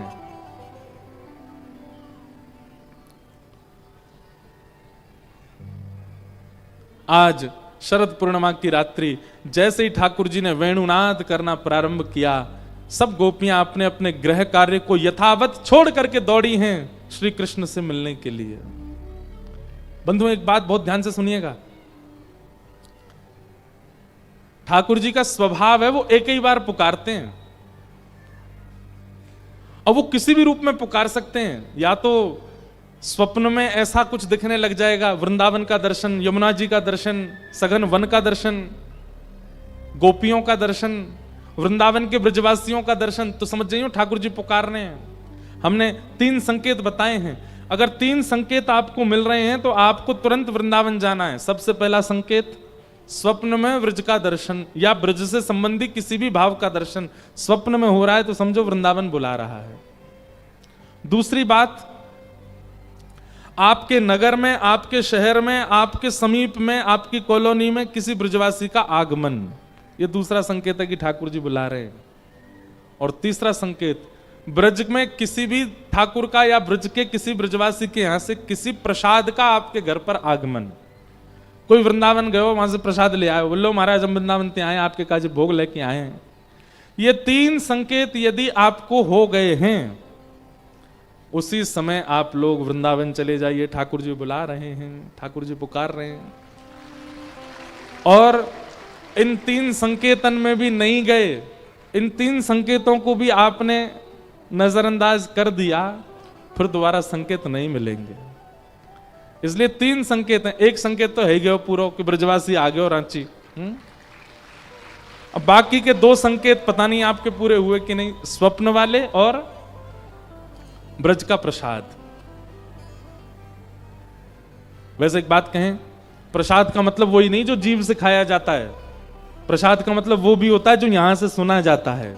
आज शरद पूर्णिमा की रात्रि जैसे ही ठाकुर जी ने वेणुनाद करना प्रारंभ किया, सब गोपियां अपने अपने गृह कार्य को यथावत छोड़ करके दौड़ी हैं श्री कृष्ण से मिलने के लिए। बंधुओं, एक बात बहुत ध्यान से सुनिएगा। ठाकुर जी का स्वभाव है वो एक ही बार पुकारते हैं, और वो किसी भी रूप में पुकार सकते हैं। या तो स्वप्न में ऐसा कुछ दिखने लग जाएगा, वृंदावन का दर्शन, यमुना जी का दर्शन, सघन वन का दर्शन, गोपियों का दर्शन, वृंदावन के ब्रजवासियों का दर्शन, तो समझ जाइए ठाकुर जी पुकार रहे हैं। हमने 3 संकेत बताए हैं। अगर 3 संकेत आपको मिल रहे हैं तो आपको तुरंत वृंदावन जाना है। सबसे पहला संकेत, स्वप्न में ब्रज का दर्शन या ब्रज से संबंधी किसी भी भाव का दर्शन स्वप्न में हो रहा है तो समझो वृंदावन बुला रहा है। दूसरी बात, आपके नगर में, आपके शहर में, आपके समीप में, आपकी कॉलोनी में किसी ब्रजवासी का आगमन, यह दूसरा संकेत है कि ठाकुर जी बुला रहे हैं। और तीसरा संकेत, ब्रज में किसी भी ठाकुर का या ब्रज के किसी ब्रजवासी के यहां से किसी प्रसाद का आपके घर पर आगमन। कोई वृंदावन गए हो, वहां से प्रसाद ले आए, बोलो महाराज हम वृंदावन से आए, आपके काज भोग लेके आए हैं। ये 3 संकेत यदि आपको हो गए हैं, उसी समय आप लोग वृंदावन चले जाइए। ठाकुर जी बुला रहे हैं, ठाकुर जी पुकार रहे हैं। और इन 3 संकेतन में भी नहीं गए, इन 3 संकेतों को भी आपने नजरअंदाज कर दिया, फिर दोबारा संकेत नहीं मिलेंगे। इसलिए 3 संकेत हैं। एक संकेत तो है गया पूरा कि ब्रजवासी आ गए रांची। अब बाकी के 2 संकेत पता नहीं आपके पूरे हुए कि नहीं, स्वप्न वाले और ब्रज का प्रसाद। वैसे एक बात कहें, प्रसाद का मतलब वही नहीं जो जीभ से खाया जाता है। प्रसाद का मतलब वो भी होता है जो यहां से सुना जाता है।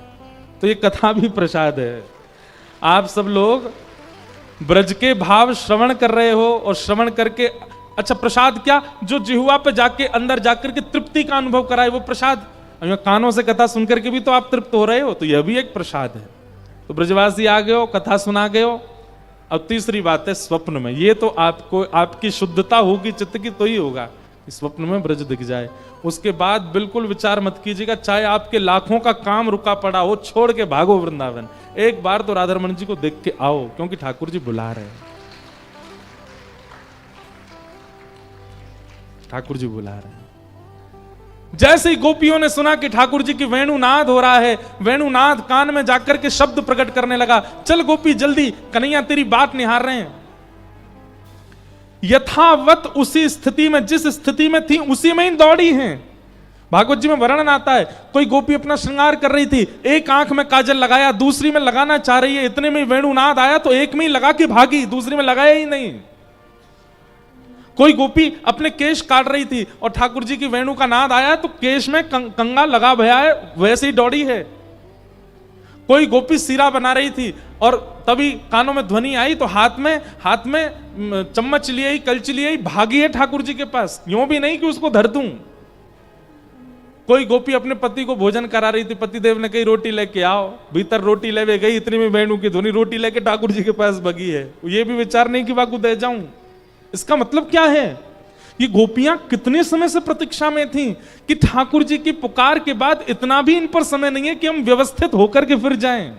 तो ये कथा भी प्रसाद है। आप सब लोग ब्रज के भाव श्रवण कर रहे हो और श्रवण करके, अच्छा प्रसाद क्या, जो जिह्वा पे जाके अंदर जाकर के तृप्ति का अनुभव कराए वो प्रसाद। अब यहाँ कानों से कथा सुनकर के भी तो आप तृप्त हो रहे हो, तो यह भी एक प्रसाद है। तो ब्रजवासी आ गए हो, कथा सुना गए हो। अब तीसरी बात है स्वप्न में, ये तो आपको आपकी शुद्धता होगी चित्त की तो ही होगा कि स्वप्न में ब्रज दिख जाए। उसके बाद बिल्कुल विचार मत कीजिएगा, चाहे आपके लाखों का काम रुका पड़ा हो, छोड़ के भागो वृंदावन। एक बार तो राधारमण जी को देख के आओ, क्योंकि ठाकुर जी बुला रहे हैं, ठाकुर जी बुला रहे हैं। जैसे ही गोपियों ने सुना कि ठाकुर जी की वेणुनाद हो रहा है, वेणुनाद कान में जाकर के शब्द प्रकट करने लगा, चल गोपी जल्दी, कन्हैया तेरी बात निहार रहे हैं। यथावत उसी स्थिति में, जिस स्थिति में थी उसी में ही दौड़ी हैं। भागवत जी में वर्णन आता है, कोई गोपी अपना श्रृंगार कर रही थी, एक आंख में काजल लगाया, दूसरी में लगाना चाह रही है, इतने में वेणुनाद आया तो एक में ही लगा के भागी, दूसरी में लगाया ही नहीं। कोई गोपी अपने केश काट रही थी और ठाकुर जी की वेणु का नाद आया तो केश में कंगा लगा भया है, वैसे ही दौड़ी है। कोई गोपी सीरा बना रही थी और तभी कानों में ध्वनि आई तो हाथ में चम्मच लिए, कलची लिए, भागी है ठाकुर जी के पास, यूं भी नहीं कि उसको धर दूं। कोई गोपी अपने पति को भोजन करा रही थी, पतिदेव ने कही रोटी लेके आओ, भीतर रोटी लेवे गई, इतनी में वेणु की ध्वनि, रोटी लेके ठाकुर जी के पास भगी है। ये भी विचार नहीं कि बाकू दे जाऊं। इसका मतलब क्या है? ये गोपियां कितने समय से प्रतीक्षा में थीं कि ठाकुर जी की पुकार के बाद इतना भी इन पर समय नहीं है कि हम व्यवस्थित होकर के फिर जाएं।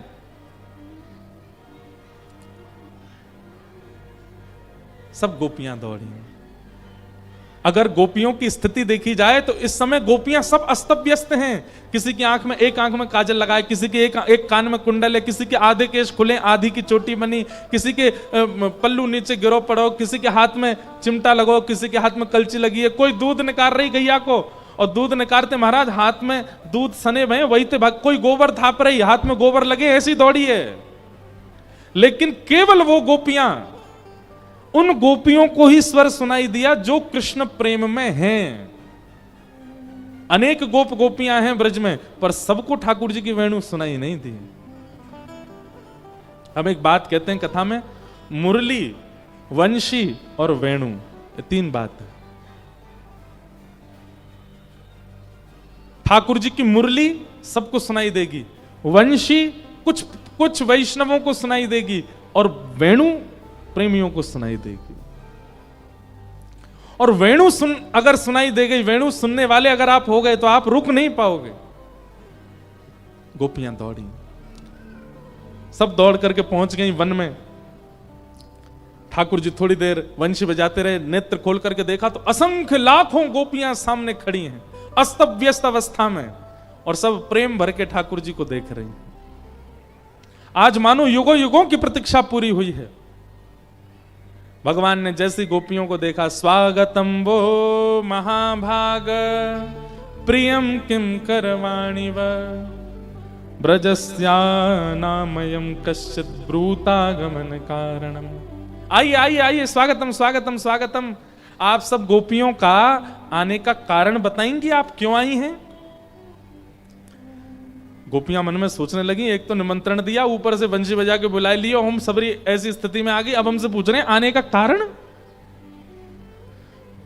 सब गोपियां दौड़ी। अगर गोपियों की स्थिति देखी जाए तो इस समय गोपियां सब अस्त व्यस्त हैं। किसी की आंख में, एक आंख में काजल लगाए, किसी के एक कान में कुंडल है, किसी के आधे केश खुले, आधी की चोटी बनी, किसी के पल्लू नीचे गिरो पड़ो, किसी के हाथ में चिमटा लगो, किसी के हाथ में कलची लगी है, कोई दूध निकाल रही गैया को और दूध निकालते महाराज हाथ में दूध सने भय वही थे भाग, कोई गोबर थाप रही, हाथ में गोबर लगे, ऐसी दौड़ी है। लेकिन केवल वो गोपियां, उन गोपियों को ही स्वर सुनाई दिया जो कृष्ण प्रेम में हैं। अनेक गोपियां हैं ब्रज में, पर सबको ठाकुर जी की वेणु सुनाई नहीं दी। हम एक बात कहते हैं कथा में, मुरली, वंशी और वेणु, ये तीन बात है। ठाकुर जी की मुरली सबको सुनाई देगी, वंशी कुछ वैष्णवों को सुनाई देगी और वेणु प्रेमियों को सुनाई देगी। और वेणु अगर सुनाई दे गई, वेणु सुनने वाले अगर आप हो गए तो आप रुक नहीं पाओगे। गोपियां दौड़ी, सब दौड़ करके पहुंच गई वन में। ठाकुर जी थोड़ी देर वंशी बजाते रहे, नेत्र खोल करके देखा तो असंख्य लाखों गोपियां सामने खड़ी हैं अस्त व्यस्त अवस्था में, और सब प्रेम भर के ठाकुर जी को देख रही हैं। आज मानो युगों युगों की प्रतीक्षा पूरी हुई है। भगवान ने जैसी गोपियों को देखा, स्वागतम वो महाभाग प्रियम किम करवाणि व ब्रजस्या नामयम कश्चित ब्रूतागमन कारणम। आइए आइए आइए, स्वागतम स्वागतम स्वागतम। आप सब गोपियों का आने का कारण बताएंगी, आप क्यों आई हैं? गोपियां मन में सोचने लगी, एक तो निमंत्रण दिया, ऊपर से बंशी बजा के बुलाए लिए, हम सबरी ऐसी स्थिति में आ गई, अब हमसे पूछ रहे हैं आने का कारण।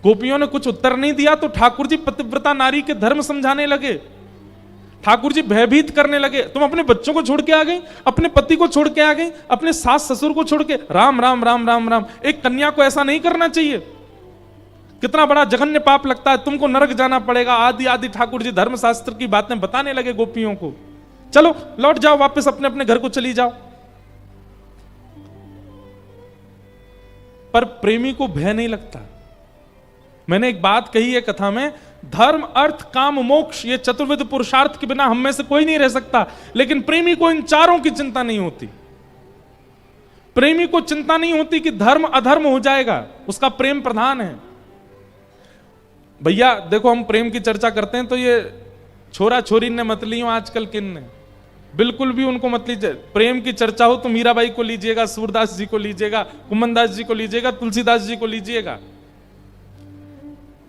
गोपियों ने कुछ उत्तर नहीं दिया तो ठाकुर जी पतिव्रता नारी के धर्म समझाने लगे। ठाकुर जी भयभीत करने लगे, तुम अपने बच्चों को छोड़ के आ गई, अपने पति को छोड़ के आ गई, अपने सास ससुर को छोड़ के, राम राम राम राम राम, एक कन्या को ऐसा नहीं करना चाहिए, कितना बड़ा जघन्य पाप लगता है, तुमको नरक जाना पड़ेगा, आदि आदि ठाकुर जी धर्मशास्त्र की बातें बताने लगे गोपियों को। चलो लौट जाओ, वापस अपने अपने घर को चली जाओ। पर प्रेमी को भय नहीं लगता। मैंने एक बात कही है कथा में, धर्म अर्थ काम मोक्ष, ये चतुर्विध पुरुषार्थ के बिना हम में से कोई नहीं रह सकता, लेकिन प्रेमी को इन चारों की चिंता नहीं होती। प्रेमी को चिंता नहीं होती कि धर्म अधर्म हो जाएगा, उसका प्रेम प्रधान है। भैया देखो, हम प्रेम की चर्चा करते हैं तो ये छोरा छोरी ने मत लियो, आजकल किन ने, बिल्कुल भी उनको मत लीजिए। प्रेम की चर्चा हो तो मीराबाई को लीजिएगा, सूरदास जी को लीजिएगा, कुमनदास जी को लीजिएगा, तुलसीदास जी को लीजिएगा।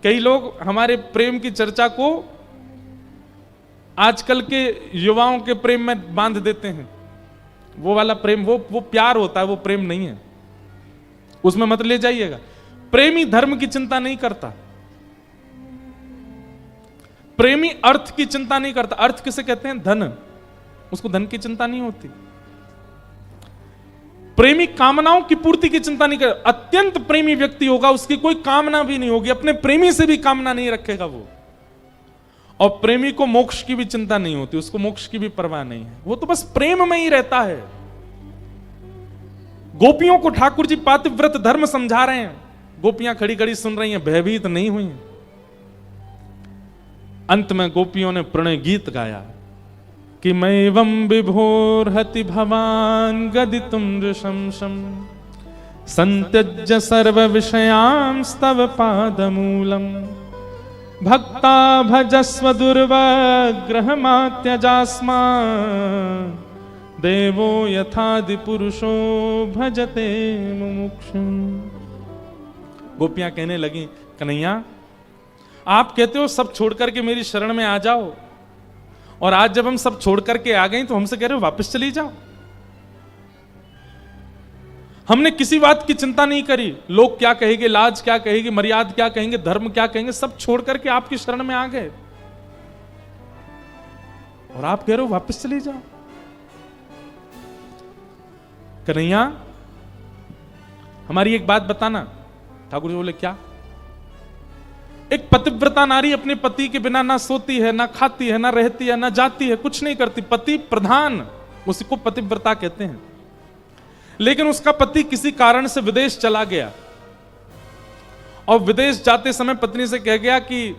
कई लोग हमारे प्रेम की चर्चा को आजकल के युवाओं के प्रेम में बांध देते हैं। वो वाला प्रेम वो प्यार होता है, वो प्रेम नहीं है, उसमें मत ले जाइएगा। प्रेमी धर्म की चिंता नहीं करता, प्रेमी अर्थ की चिंता नहीं करता। अर्थ किसे कहते हैं? धन। उसको धन की चिंता नहीं होती। प्रेमी कामनाओं की पूर्ति की चिंता नहीं कर। अत्यंत प्रेमी व्यक्ति होगा, उसकी कोई कामना भी नहीं होगी, अपने प्रेमी से भी कामना नहीं रखेगा वो। और प्रेमी को मोक्ष की भी चिंता नहीं होती, उसको मोक्ष की भी परवाह नहीं है, वो तो बस प्रेम में ही रहता है। गोपियों को ठाकुर जी पातिव्रत धर्म समझा रहे हैं। गोपियां खड़ी खड़ी सुन रही हैं, भयभीत नहीं हुई। अंत में गोपियों ने प्रणय गीत गाया कि मैवं विभोर्हति भवान गदितुम दृशंसम संत्यज्य सर्व विषयांस्तव पादमूलम भक्ता भजस्व दुर्वग्रहमात्यजास्मा देवो यथादि पुरुषो भजते मुमुक्षुम। गोपियां कहने लगी, कन्हैया आप कहते हो सब छोड़ करके मेरी शरण में आ जाओ, और आज जब हम सब छोड़ करके आ गए तो हमसे कह रहे हो वापस चली जाओ। हमने किसी बात की चिंता नहीं करी, लोग क्या कहेंगे, लाज क्या कहेगी, मर्यादा क्या कहेंगे, धर्म क्या कहेंगे, सब छोड़ करके आपकी शरण में आ गए, और आप कह रहे हो वापस चली जाओ। कन्हैया हमारी एक बात बताना। ठाकुर जी बोले, क्या? एक पतिव्रता नारी अपने पति के बिना ना सोती है, ना खाती है, ना रहती है, ना जाती है, कुछ नहीं करती, पति प्रधान, उसी को पतिव्रता कहते हैं। लेकिन उसका पति किसी कारण से विदेश चला गया, और विदेश जाते समय पत्नी से कह गया कि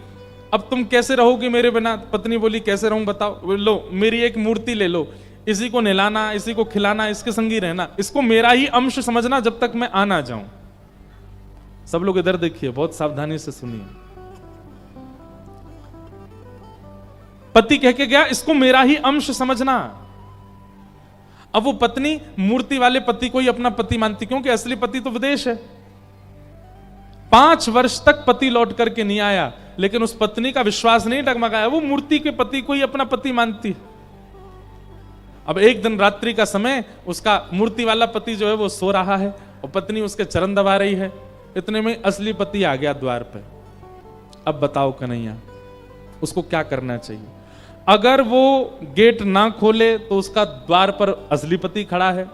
अब तुम कैसे रहोगी मेरे बिना। पत्नी बोली, कैसे रहूं बताओ। लो मेरी एक मूर्ति ले लो, इसी को नहलाना, इसी को खिलाना, इसके संगी रहना, इसको मेरा ही अंश समझना जब तक मैं आ ना जाऊं। सब लोग इधर देखिए, बहुत सावधानी से सुनिए। पति कह के गया, इसको मेरा ही अंश समझना। अब वो पत्नी मूर्ति वाले पति को ही अपना पति मानती, क्योंकि असली पति तो विदेश है। 5 वर्ष तक पति लौट करके नहीं आया, लेकिन उस पत्नी का विश्वास नहीं डगमगाया, वो मूर्ति के पति को ही अपना पति मानती। अब एक दिन रात्रि का समय, उसका मूर्ति वाला पति जो है वो सो रहा है, और पत्नी उसके चरण दबा रही है। इतने में असली पति आ गया द्वार पे। अब बताओ कन्हैया, उसको क्या करना चाहिए? अगर वो गेट ना खोले तो उसका द्वार पर असली पति खड़ा है,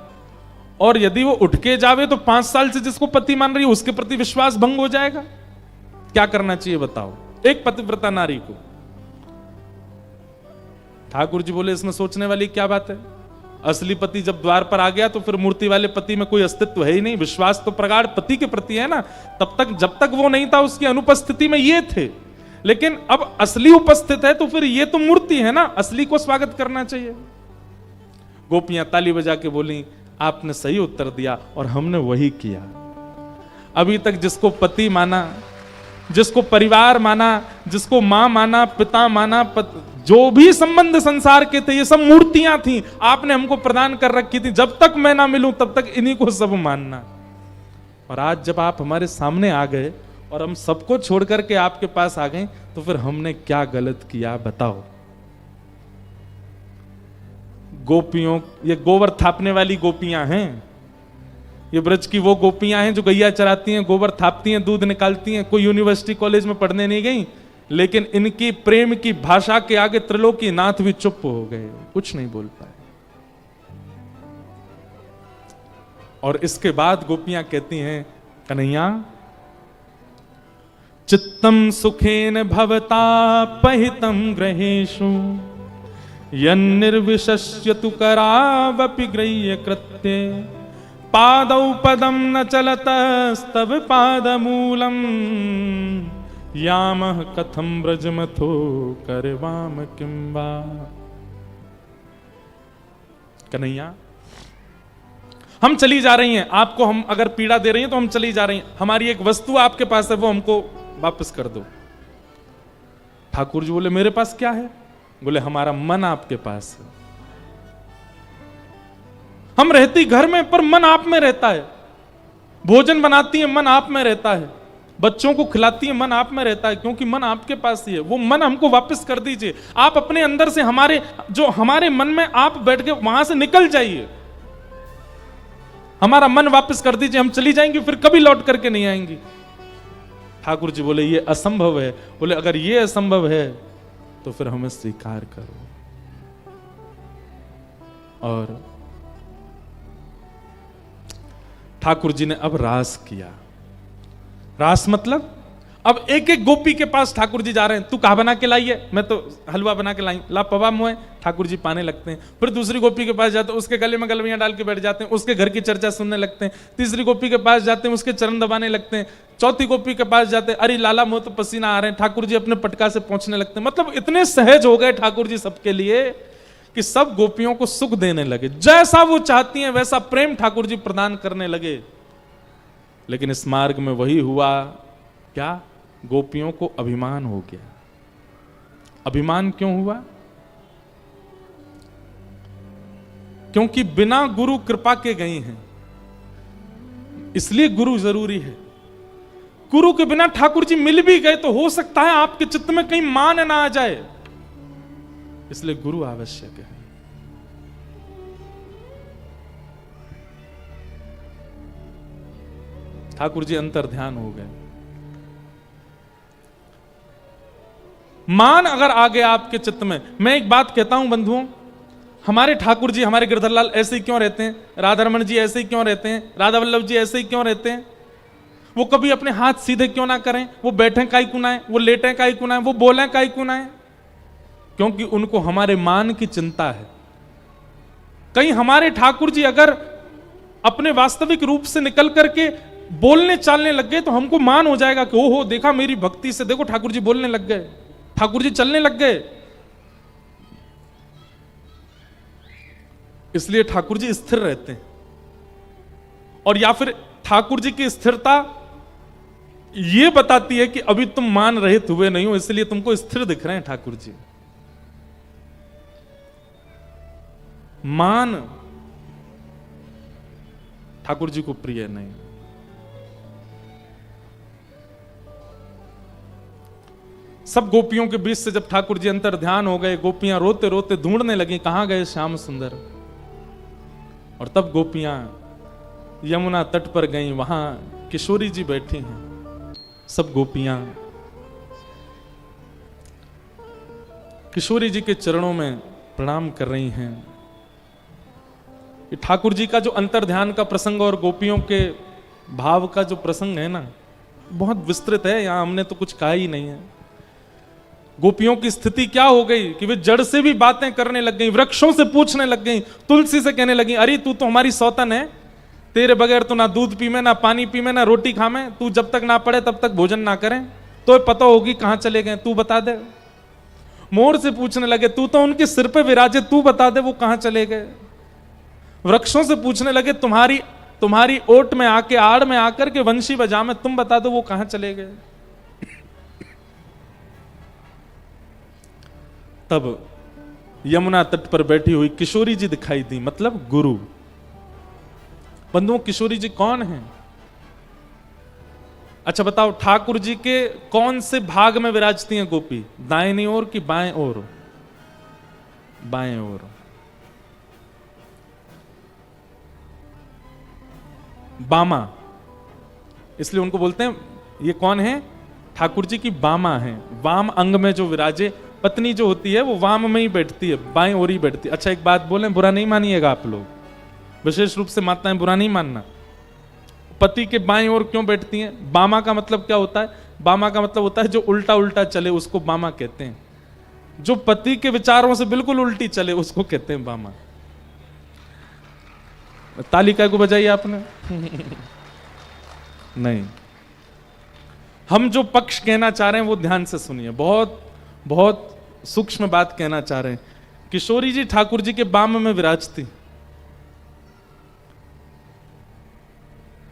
और यदि वो उठ के जावे तो 5 साल से जिसको पति मान रही है उसके प्रति विश्वास भंग हो जाएगा। क्या करना चाहिए बताओ एक पतिव्रता नारी को? ठाकुर जी बोले, इसमें सोचने वाली क्या बात है? असली पति जब द्वार पर आ गया तो फिर मूर्ति वाले पति में कोई अस्तित्व है ही नहीं। विश्वास तो प्रगाढ़ पति के प्रति है ना। तब तक जब तक वो नहीं था उसकी अनुपस्थिति में ये थे, लेकिन अब असली उपस्थित है तो फिर ये तो मूर्ति है ना, असली को स्वागत करना चाहिए। गोपियां ताली बजा के बोली, आपने सही उत्तर दिया और हमने वही किया। अभी तक जिसको पति माना, जिसको परिवार माना, जिसको मां माना, पिता माना, जो भी संबंध संसार के थे ये सब मूर्तियां थी, आपने हमको प्रदान कर रखी थी। जब तक मैं ना मिलूं तब तक इन्हीं को सब मानना। और आज जब आप हमारे सामने आ गए और हम सबको छोड़ करके आपके पास आ गए, तो फिर हमने क्या गलत किया बताओ? गोपियों, ये गोबर थापने वाली गोपियां हैं। ये ब्रज की वो गोपियां हैं जो गैया चराती हैं, गोबर थापती हैं, दूध निकालती हैं। कोई यूनिवर्सिटी कॉलेज में पढ़ने नहीं गई, लेकिन इनकी प्रेम की भाषा के आगे त्रिलोकी नाथ भी चुप हो गए, कुछ नहीं बोल पाए। और इसके बाद गोपियां कहती हैं, कन्हैया चित्तम सुखेन भवता पहितम ग्रहेषु यन्निर्विशस्यतु करावपि ग्रह्य कृत्ये पादौ पदम न चलतस्तव पादमूलम यामः कथम ब्रजमथो करवाम किं वा। कन्हैया हम चली जा रही हैं, आपको हम अगर पीड़ा दे रही हैं तो हम चली जा रही हैं, हमारी एक वस्तु आपके पास है वो हमको वापस कर दो। ठाकुर जी बोले, मेरे पास क्या है? बोले, हमारा मन आपके पास है। हम रहती घर में पर मन आप में रहता है। भोजन बनाती है, मन आप में रहता है। बच्चों को खिलाती है, मन आप में रहता है, क्योंकि मन आपके पास ही है। वो मन हमको वापस कर दीजिए। आप अपने अंदर से हमारे मन में आप बैठ के वहां से निकल जाइए। हमारा मन वापस कर दीजिए, हम चली जाएंगे, फिर कभी लौट करके नहीं आएंगी। ठाकुर जी बोले, ये असंभव है। बोले, अगर ये असंभव है तो फिर हमें स्वीकार करो। और ठाकुर जी ने अब रास किया। रास मतलब अब एक एक गोपी के पास ठाकुर जी जा रहे हैं, तू कहा बना के लाई है, मैं तो हलवा बना के लाई, ला पवा मुँह, ठाकुर जी पाने लगते हैं। फिर दूसरी गोपी के पास जाते हैं, उसके गले में गलवियां डाल के बैठ जाते हैं, उसके घर की चर्चा सुनने लगते हैं। तीसरी गोपी के पास जाते हैं, उसके चरण दबाने लगते हैं। चौथी गोपी के पास जाते हैं, अरे लाला मुँह तो पसीना आ रहे हैं, ठाकुर जी अपने पटका से पहुंचने लगते हैं। मतलब इतने सहज हो गए ठाकुर जी सबके लिए कि सब गोपियों को सुख देने लगे, जैसा वो चाहती हैं वैसा प्रेम ठाकुर जी प्रदान करने लगे। लेकिन इस मार्ग में वही हुआ क्या, गोपियों को अभिमान हो गया। अभिमान क्यों हुआ? क्योंकि बिना गुरु कृपा के गई हैं, इसलिए गुरु जरूरी है। गुरु के बिना ठाकुर जी मिल भी गए तो हो सकता है आपके चित्त में कहीं मान ना आ जाए, इसलिए गुरु आवश्यक है। ठाकुर जी अंतर ध्यान हो गए। मान अगर आ गया आपके चित्त में, मैं एक बात कहता हूं बंधुओं, हमारे ठाकुर जी, हमारे गिरधरलाल ऐसे ही क्यों रहते हैं, राधारमण जी ऐसे ही क्यों रहते हैं, राधा वल्लभ जी ऐसे ही क्यों रहते हैं? वो कभी अपने हाथ सीधे क्यों ना करें, वो बैठे काई कुनाएं, वो लेटे काई कुनाएं, वो बोले काई कुनाएं? क्योंकि उनको हमारे मान की चिंता है। कहीं हमारे ठाकुर जी अगर अपने वास्तविक रूप से निकल करके बोलने चालने लग गए तो हमको मान हो जाएगा कि ओहो देखा मेरी भक्ति से, देखो ठाकुर जी बोलने लग गए, ठाकुर जी चलने लग गए। इसलिए ठाकुर जी स्थिर रहते हैं। और या फिर ठाकुर जी की स्थिरता यह बताती है कि अभी तुम मान रहित हुए नहीं हो, इसलिए तुमको स्थिर दिख रहे हैं ठाकुर जी। मान ठाकुर जी को प्रिय नहीं। सब गोपियों के बीच से जब ठाकुर जी अंतर ध्यान हो गए, गोपियां रोते रोते ढूंढने लगी कहां गए श्याम सुंदर। और तब गोपियां यमुना तट पर गईं, वहां किशोरी जी बैठी हैं। सब गोपियां किशोरी जी के चरणों में प्रणाम कर रही हैं। ये ठाकुर जी का जो अंतर ध्यान का प्रसंग और गोपियों के भाव का जो प्रसंग है ना, बहुत विस्तृत है, यहां हमने तो कुछ कहा ही नहीं है। गोपियों की स्थिति क्या हो गई कि वे जड़ से भी बातें करने लग गई, वृक्षों से पूछने लग गई, तुलसी से कहने लगी अरे तू तो हमारी सौतन है, तेरे बगैर तो ना दूध पी में, ना पानी पी में, ना रोटी खा में, तू जब तक ना पड़े तब तक भोजन ना करें, तो पता होगी कहां चले गए, तू बता दे। मोर से पूछने लगे तू तो उनके सिर पे विराजे, तू बता दे वो कहां चले गए। वृक्षों से पूछने लगे तुम्हारी ओट में आके, आड़ में आकर के वंशी बजा में, तुम बता दो वो कहां चले गए। तब यमुना तट पर बैठी हुई किशोरी जी दिखाई दी, मतलब गुरु। बंधुओं किशोरी जी कौन हैं? अच्छा बताओ, ठाकुर जी के कौन से भाग में विराजती हैं गोपी, दाहिनी ओर की बाएं ओर? बाएं ओर। बामा, इसलिए उनको बोलते हैं ये कौन है, ठाकुर जी की बामा है। वाम अंग में जो विराजे, पत्नी जो होती है वो वाम में ही बैठती है, बाएं ओर ही बैठती है। अच्छा एक बात बोलें, बुरा नहीं मानिएगा आप लोग, विशेष रूप से माताएं, बुरा नहीं मानना। पति के बाएं ओर क्यों बैठती हैं? बामा का मतलब क्या होता है? बामा का मतलब होता है जो उल्टा उल्टा चले, उसको बामा कहते हैं। जो पति के विचारों से बिल्कुल उल्टी चले उसको कहते हैं बामा। ताली काय को बजाई आपने? नहीं, हम जो पक्ष कहना चाह रहे हैं वो ध्यान से सुनिए, बहुत बहुत सूक्ष्म बात कहना चाह रहे हैं। किशोरी जी ठाकुर जी के बाम में विराजती,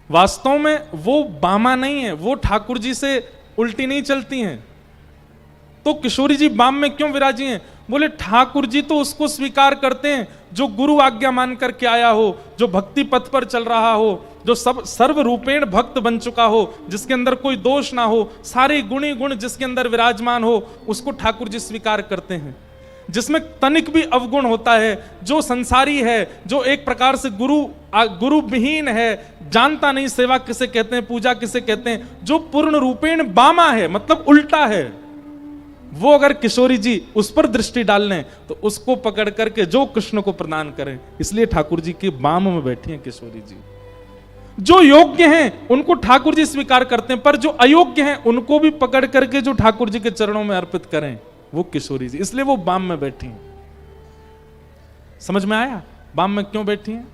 वास्तव में वो बामा नहीं है, वो ठाकुर जी से उल्टी नहीं चलती हैं। तो किशोरी जी बाम में क्यों विराजी हैं? बोले ठाकुर जी तो उसको स्वीकार करते हैं जो गुरु आज्ञा मान करके आया हो, जो भक्ति पथ पर चल रहा हो, जो सब सर्वरूपेण भक्त बन चुका हो, जिसके अंदर कोई दोष ना हो, सारे गुणी गुण जिसके अंदर विराजमान हो, उसको ठाकुर जी स्वीकार करते हैं। जिसमें तनिक भी अवगुण होता है, जो संसारी है, जो एक प्रकार से गुरु विहीन है, जानता नहीं सेवा किसे कहते हैं, पूजा किसे कहते हैं, जो पूर्ण रूपेण बामा है, मतलब उल्टा है, वो अगर किशोरी जी उस पर दृष्टि डाल लें तो उसको पकड़ करके जो कृष्ण को प्रदान करें। इसलिए ठाकुर जी के बाम में बैठी हैं किशोरी जी। जो योग्य हैं उनको ठाकुर जी स्वीकार करते हैं, पर जो अयोग्य हैं उनको भी पकड़ करके जो ठाकुर जी के चरणों में अर्पित करें वो किशोरी जी, इसलिए वो बाम में बैठी हैं। समझ में आया बाम में क्यों बैठी हैं?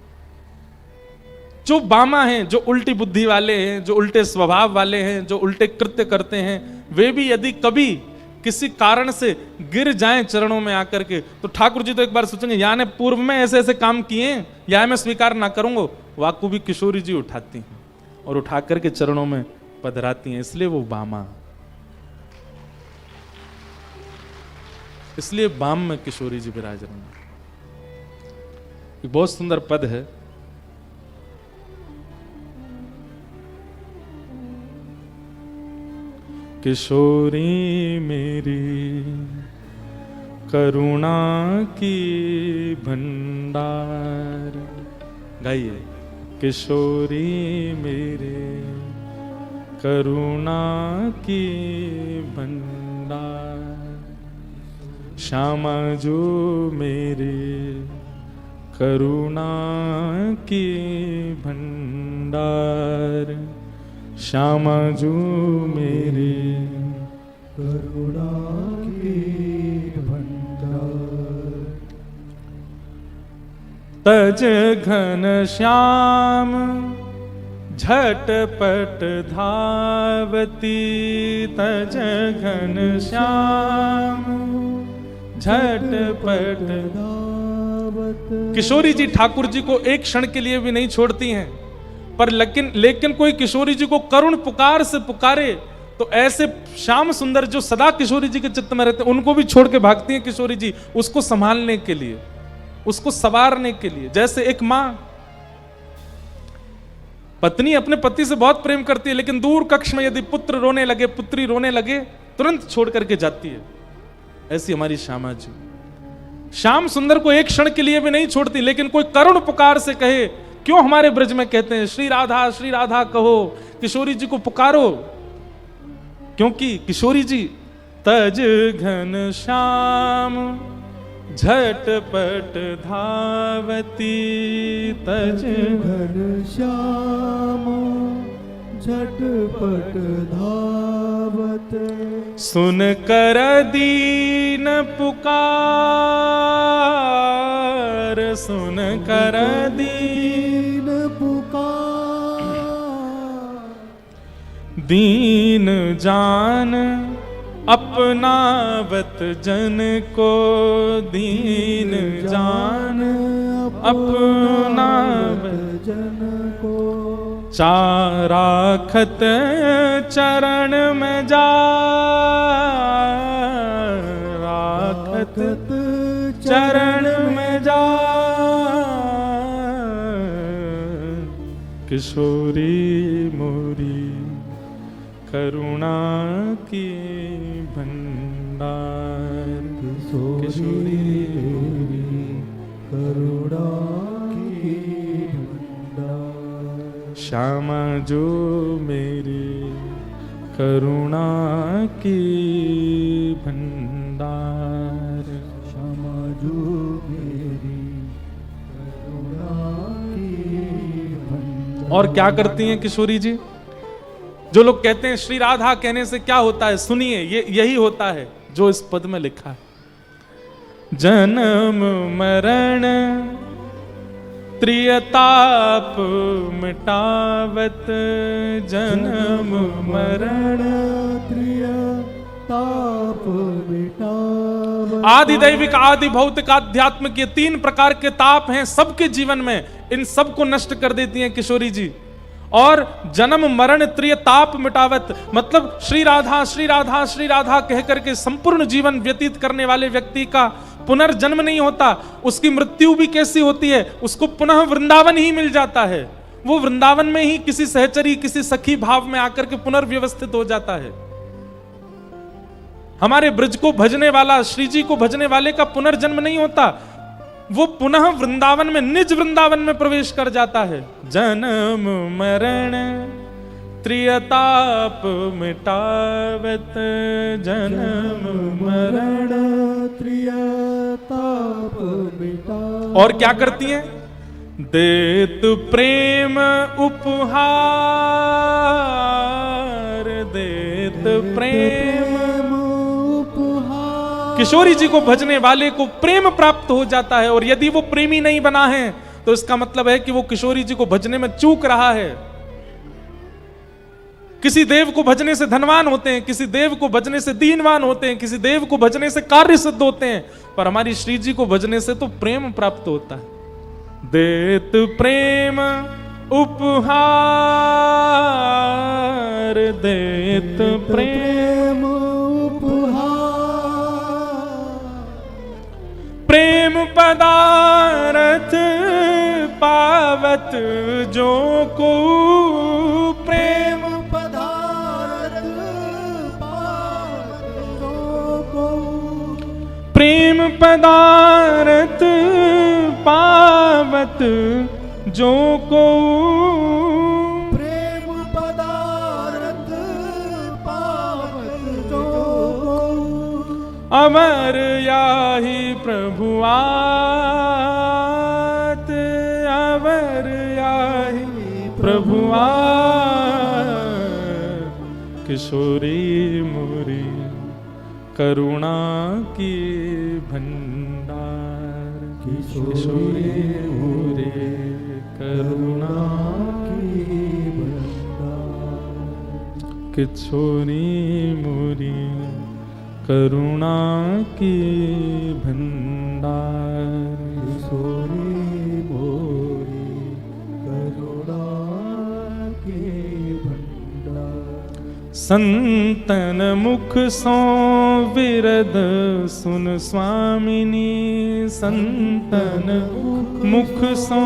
जो बामा हैं, जो उल्टी बुद्धि वाले हैं, जो उल्टे स्वभाव वाले हैं, जो उल्टे कृत्य करते हैं, वे भी यदि कभी किसी कारण से गिर जाएं चरणों में आकर के, तो ठाकुर जी तो एक बार सोचेंगे या ने पूर्व में ऐसे ऐसे काम किए हैं, या मैं स्वीकार ना करूंगा। वाकू भी किशोरी जी उठाती हैं और उठा करके चरणों में पधराती हैं, इसलिए वो बामा, इसलिए बाम में किशोरी जी विराजमान। एक बहुत सुंदर पद है, किशोरी मेरी करुणा की भंडार। गाइए, किशोरी मेरे करुणा की भंडार, श्यामा जो मेरे करुणा की भंडार, श्यामा जो मेरे करुणा की भंडार। तज घन श्याम झटपट धावती, तज घन श्याम झटपट धावती। किशोरी जी ठाकुर जी को एक क्षण के लिए भी नहीं छोड़ती हैं, पर लेकिन कोई किशोरी जी को करुण पुकार से पुकारे तो ऐसे श्याम सुंदर जो सदा किशोरी जी के चित्त में रहते हैं उनको भी छोड़ के भागती हैं किशोरी जी, उसको संभालने के लिए, उसको संवारने के लिए। जैसे एक मां, पत्नी अपने पति से बहुत प्रेम करती है, लेकिन दूर कक्ष में यदि पुत्र रोने लगे, पुत्री रोने लगे, तुरंत छोड़ करके जाती है। ऐसी हमारी श्यामा जी श्याम सुंदर को एक क्षण के लिए भी नहीं छोड़ती, लेकिन कोई करुण पुकार से कहे, क्यों हमारे ब्रज में कहते हैं श्री राधा कहो, किशोरी जी को पुकारो, क्योंकि किशोरी जी तज घन श्याम झटपट धावती, तज घन श्याम झटपट धावत, सुन कर दीन पुकार, सुन कर दीन पुकार, दीन जान अपनावत जन को, दीन जान अपनावत जन को, चाराखत चरण में जा, राखत चरण में जा, किशोरी मोरी करुणा की भंडार, किशोरी करुणा की भंडार, श्यामा जो मेरी करुणा की भंडार, श्यामा जो मेरी करुणा की भंडार। और क्या करती हैं किशोरी जी? जो लोग कहते हैं श्री राधा कहने से क्या होता है, सुनिए, ये यही होता है जो इस पद में लिखा है। जन्म मरण त्रियताप मिटावत, जन्म मरण त्रियताप मिटावत। आदि दैविक, आदि भौतिक, आध्यात्मिक, ये तीन प्रकार के ताप हैं सबके जीवन में, इन सब को नष्ट कर देती हैं किशोरी जी। और जन्म मरण त्रिय ताप मिटावत, मतलब श्री राधा श्री राधा श्री राधा कह करके संपूर्ण जीवन व्यतीत करने वाले व्यक्ति का पुनर्जन्म नहीं होता, उसकी मृत्यु भी कैसी होती है, उसको पुनः वृंदावन ही मिल जाता है। वो वृंदावन में ही किसी सहचरी, किसी सखी भाव में आकर के पुनर्व्यवस्थित हो जाता है। हमारे ब्रज को भजने वाला, श्री जी को भजने वाले का पुनर्जन्म नहीं होता, वो पुनः वृंदावन में, निज वृंदावन में प्रवेश कर जाता है। जन्म मरण त्रियताप मिटावत जन्म मरण, त्रियताप मिटावत। और क्या करती हैं? देत प्रेम उपहार, देत प्रेम उपहार। किशोरी जी को भजने वाले को प्रेम प्राप्त हो जाता है, और यदि वो प्रेमी नहीं बना है तो इसका मतलब है कि वो किशोरी जी को भजने में चूक रहा है। किसी देव को भजने से धनवान होते हैं, किसी देव को भजने से दीनवान होते हैं, किसी देव को भजने से कार्य सिद्ध होते हैं, पर हमारी श्री जी को भजने से तो प्रेम प्राप्त होता है। देत प्रेम उपहार, देत प्रेम उपहार। प्रेम पदारथ पावत जो को, प्रेम पदारथ पावत जो को, प्रेम पदारथ पावत जो को, प्रेम पदारथ पावत जो को। अमर याहि प्रभुआत, अमर याहि प्रभुआत। किशोरी मोरी करुणा की भंडार, किशोरी मोरी करुणा की भंडार। किशोरी मोरी करुणा की भंडार, किशोरी मोरी करुणा की भंडार। संतन मुख सो विरद सुन स्वामिनी, संतन मुख सो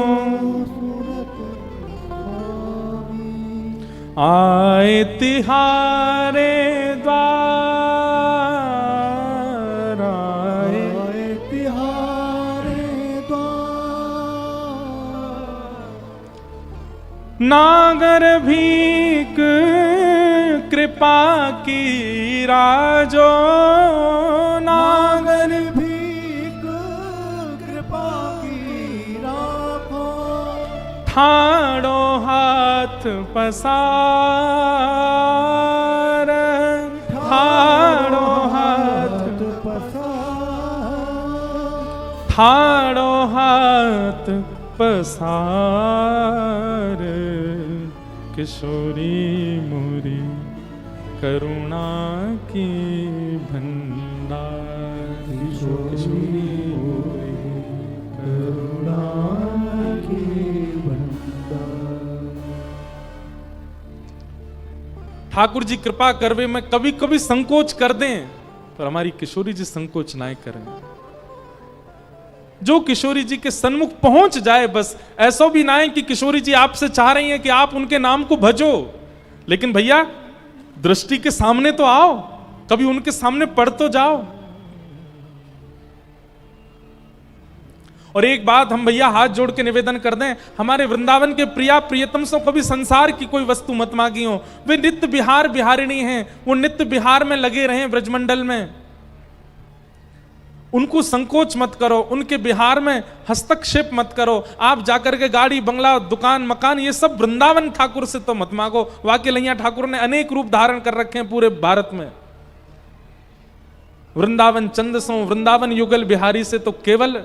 आए तिहारे द्वार, आए तिहारे द्वार। नागर भीक कृपा की राजो, नागर भीख कृपा की राखो। ठाड़ो हाथ पसार, ठाड़ो हाथ पसार। ठाड़ो हाथ पसार। किशोरी मोरी करुणा की भंडार, किशोरी मोरी करुणा की भंडार। ठाकुर जी कृपा करवे में कभी कभी संकोच कर दें, पर हमारी किशोरी जी संकोच ना करें। जो किशोरी जी के सन्मुख पहुंच जाए, बस ऐसा भी ना है कि किशोरी जी आपसे चाह रही हैं कि आप उनके नाम को भजो, लेकिन भैया दृष्टि के सामने तो आओ, कभी उनके सामने पढ़ तो जाओ। और एक बात हम भैया हाथ जोड़ के निवेदन कर दें, हमारे वृंदावन के प्रिया प्रियतम से कभी संसार की कोई वस्तु मत मांगी हो। वे नित्य बिहार बिहारिणी हैं, वो नित्य बिहार में लगे रहे ब्रजमंडल में। उनको संकोच मत करो, उनके बिहार में हस्तक्षेप मत करो। आप जाकर के गाड़ी बंगला दुकान मकान ये सब वृंदावन ठाकुर से तो मत मांगो। वाक्य लैया ठाकुर ने अनेक रूप धारण कर रखे हैं पूरे भारत में। वृंदावन चंद सो वृंदावन युगल बिहारी से तो केवल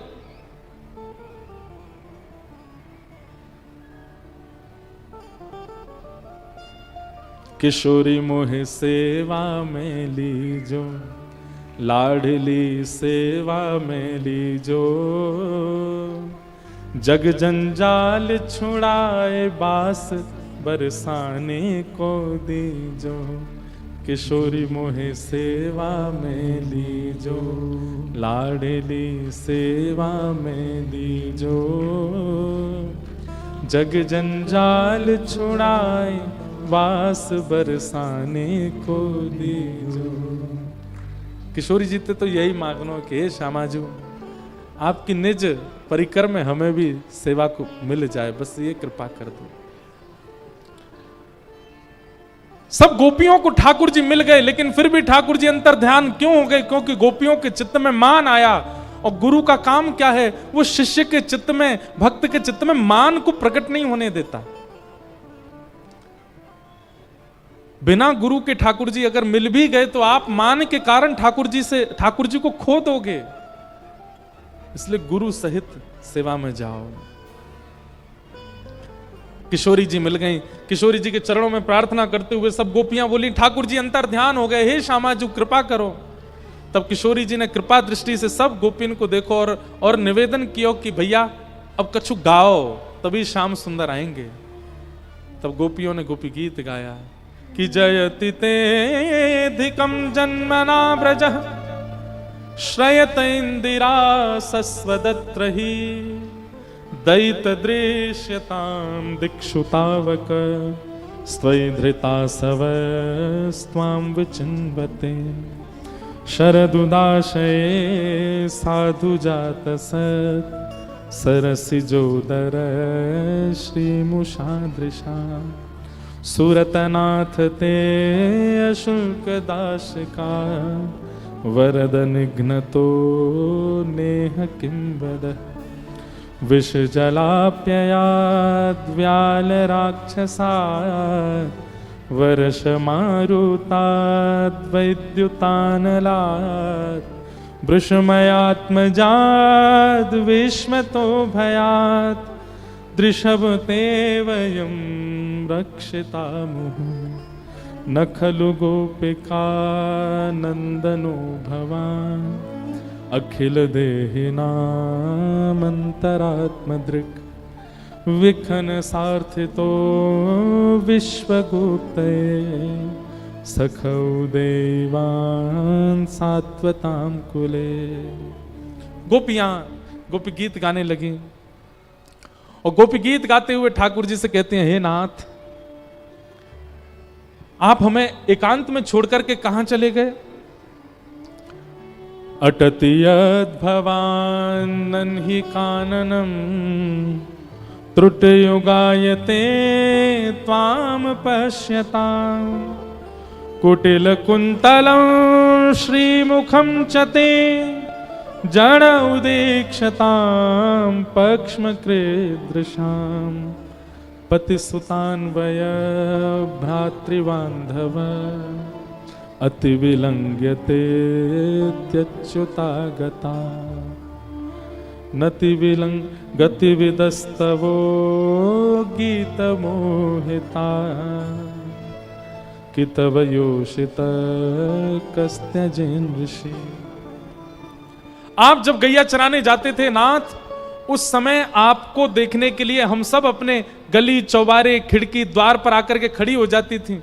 किशोरी मोहे सेवा में लीजो, लाडली सेवा में लीजो। जग जंजाल छुड़ाए बास बरसाने को दीजो। किशोरी मोहे सेवा में लीजो, लाडली सेवा में दीजो। जग जंजाल छुड़ाए बास बरसाने को दीजो। किशोरी जी तो यही मांगनो कि श्यामाजू आपकी निज परिकर में हमें भी सेवा को मिल जाए, बस ये कृपा कर दो। सब गोपियों को ठाकुर जी मिल गए, लेकिन फिर भी ठाकुर जी अंतर ध्यान क्यों हो गए? क्योंकि गोपियों के चित्त में मान आया। और गुरु का काम क्या है? वो शिष्य के चित्त में, भक्त के चित्त में मान को प्रकट नहीं होने देता। बिना गुरु के ठाकुर जी अगर मिल भी गए तो आप मान के कारण ठाकुर जी को खो दोगे। इसलिए गुरु सहित सेवा में जाओ। किशोरी जी मिल गई, किशोरी जी के चरणों में प्रार्थना करते हुए सब गोपियां बोली, ठाकुर जी अंतर ध्यान हो गए, हे श्यामा जी कृपा करो। तब किशोरी जी ने कृपा दृष्टि से सब गोपिन को देखो और निवेदन किया कि भैया अब कछु गाओ, तभी श्याम सुंदर आएंगे। तब गोपियों ने गोपी गीत गाया कि जयति तेधिकम जन्मना ब्रजः श्रयत इंदिरा सस्वदत्रहि दैत दृश्यतां दिक्षुतावक स्वै धृता सव स्वां विचिन्वते शरदुदाशये साधु जात सत् सरसिजोदर श्रीमुषादृशा सुरतनाथ ते अशुल्क दाशिका वरद निघ्नतो नेह किं वद विष जलाप्ययाद् व्याल राक्षसा वर्ष मारुताद् वैद्युतानलात् वृषमयात्मजाद् विस्मतो भयात् दृशव ते वयं रक्षितामुः न खलु गोपिका नंदनो भवान् अखिल देहिनामन्तरात्मदृक् विखन सार्थितो विश्वगुप्तये सखौ देवान् सात्वतां कुले। गोपियां गोपी गीत गाने लगी और गोपी गीत गाते हुए ठाकुर जी से कहते हैं, हे नाथ, आप हमें एकांत में छोड़कर के कहां चले गए? अटति यद्भवान् नन्हि काननम् त्रुटयुगायते त्वां पश्यताम् कुटिल कुन्तलं श्रीमुखं च ते जन उदीक्षतां पक्ष्मकृदृशाम् पतिसुतान्वय भ्रातृबान्धव अतिविलङ्घ्यते त्यच्युतागता गतिविदस्तवो गीतमोहिता कि तव योषित कस्त्यजेन ऋषि। आप जब गैया चराने जाते थे नाथ, उस समय आपको देखने के लिए हम सब अपने गली चौबारे खिड़की द्वार पर आकर के खड़ी हो जाती थी।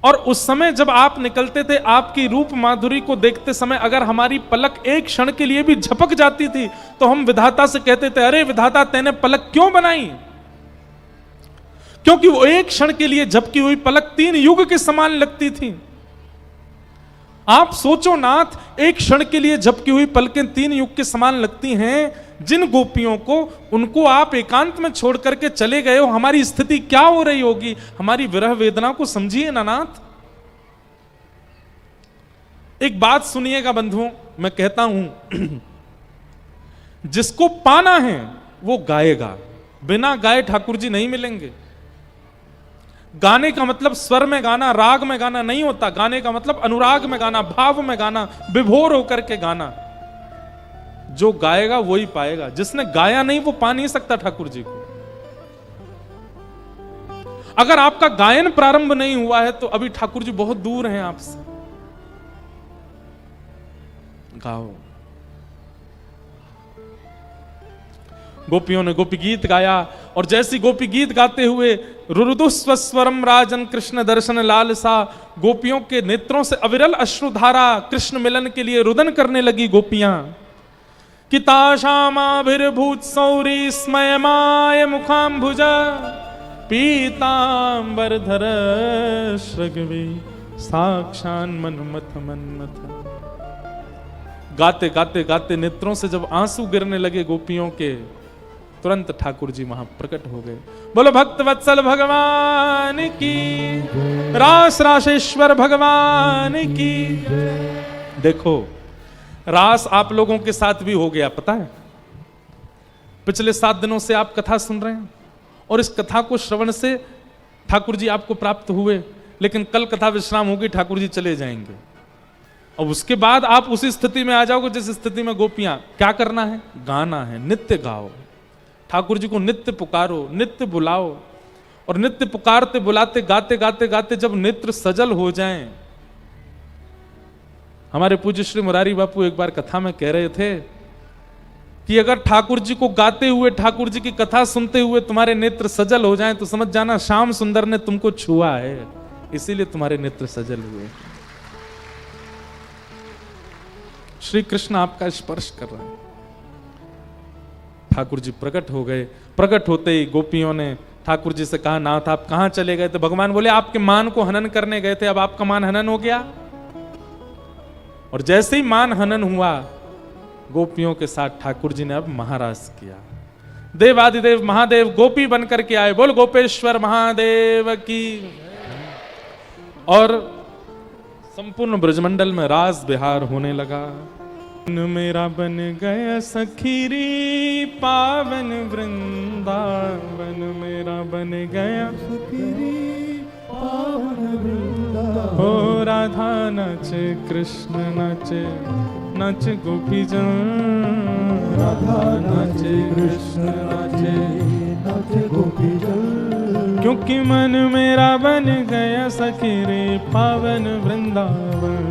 और उस समय जब आप निकलते थे, आपकी रूप माधुरी को देखते समय अगर हमारी पलक एक क्षण के लिए भी झपक जाती थी तो हम विधाता से कहते थे, अरे विधाता तेने पलक क्यों बनाई? क्योंकि वो एक क्षण के लिए झपकी हुई पलक 3 युग के समान लगती थी। आप सोचो नाथ, एक क्षण के लिए झपकी हुई पलकें 3 युग के समान लगती हैं। जिन गोपियों को उनको आप एकांत में छोड़ करके चले गए हो, हमारी स्थिति क्या हो रही होगी? हमारी विरह वेदना को समझिए ना नाथ। एक बात सुनिएगा बंधुओं, मैं कहता हूं, जिसको पाना है वो गाएगा, बिना गाए ठाकुर जी नहीं मिलेंगे। गाने का मतलब स्वर में गाना, राग में गाना नहीं होता। गाने का मतलब अनुराग में गाना, भाव में गाना, विभोर होकर के गाना। जो गाएगा वही पाएगा, जिसने गाया नहीं वो पा नहीं सकता ठाकुर जी को। अगर आपका गायन प्रारंभ नहीं हुआ है तो अभी ठाकुर जी बहुत दूर हैं आपसे। गाओ। गोपियों ने गोपी गीत गाया और जैसी गोपी गीत गाते हुए रुरुदुस्वस्वरम राजन कृष्ण दर्शन लालसा, गोपियों के नेत्रों से अविरल अश्रुधारा कृष्ण मिलन के लिए रुदन करने लगी गोपियां। किताशामाभिर्भूत सौरी स्मयमाय मुखाम्भुज पीतांबरधर श्रगवी साक्षान मन्मथ मन्मथ। गाते गाते गाते नेत्रों से जब आंसू गिरने लगे गोपियों के, तुरंत ठाकुर जी वहां प्रकट हो गए। बोलो भक्त वत्सल भगवान की, रास राशेश्वर भगवान की। देखो रास आप लोगों के साथ भी हो गया, पता है? पिछले 7 दिनों से आप कथा सुन रहे हैं और इस कथा को श्रवण से ठाकुर जी आपको प्राप्त हुए, लेकिन कल कथा विश्राम होगी, ठाकुर जी चले जाएंगे। अब उसके बाद आप उसी स्थिति में आ जाओगे जिस स्थिति में गोपियां। क्या करना है? गाना है, नित्य गाओ, ठाकुर जी को नित्य पुकारो, नित्य बुलाओ। और नित्य पुकारते बुलाते गाते गाते गाते जब नेत्र सजल हो जाएं। हमारे पूज्य श्री मुरारी बापू एक बार कथा में कह रहे थे कि अगर ठाकुर जी को गाते हुए, ठाकुर जी की कथा सुनते हुए तुम्हारे नेत्र सजल हो जाएं तो समझ जाना श्याम सुंदर ने तुमको छुआ है, इसीलिए तुम्हारे नेत्र सजल हुए। श्री कृष्ण आपका स्पर्श कर रहे हैं। ठाकुर जी प्रकट हो गए। प्रकट होते ही गोपियों ने ठाकुर जी से कहा, नाथ आप कहां चले गए? तो भगवान बोले आपके मान को हनन करने गए थे, अब आपका मान हनन हो गया। और जैसे ही मान हनन हुआ, गोपियों के साथ ठाकुर जी ने अब महारास किया। देवादिदेव महादेव गोपी बनकर के आए। बोल गोपेश्वर महादेव की। और संपूर्ण ब्रजमंडल में रास बिहार होने लगा। मेरा बन गया सखीरी पावन वृंदावन, मेरा बन गया सखीरी पावन वृंदावन। हो राधा नाचे कृष्ण नाचे, नाच गोपी जन। राधा नाचे कृष्ण नाचे, नाचे गोपी जन। क्योंकि मन मेरा बन गया सखीरी पावन वृंदावन।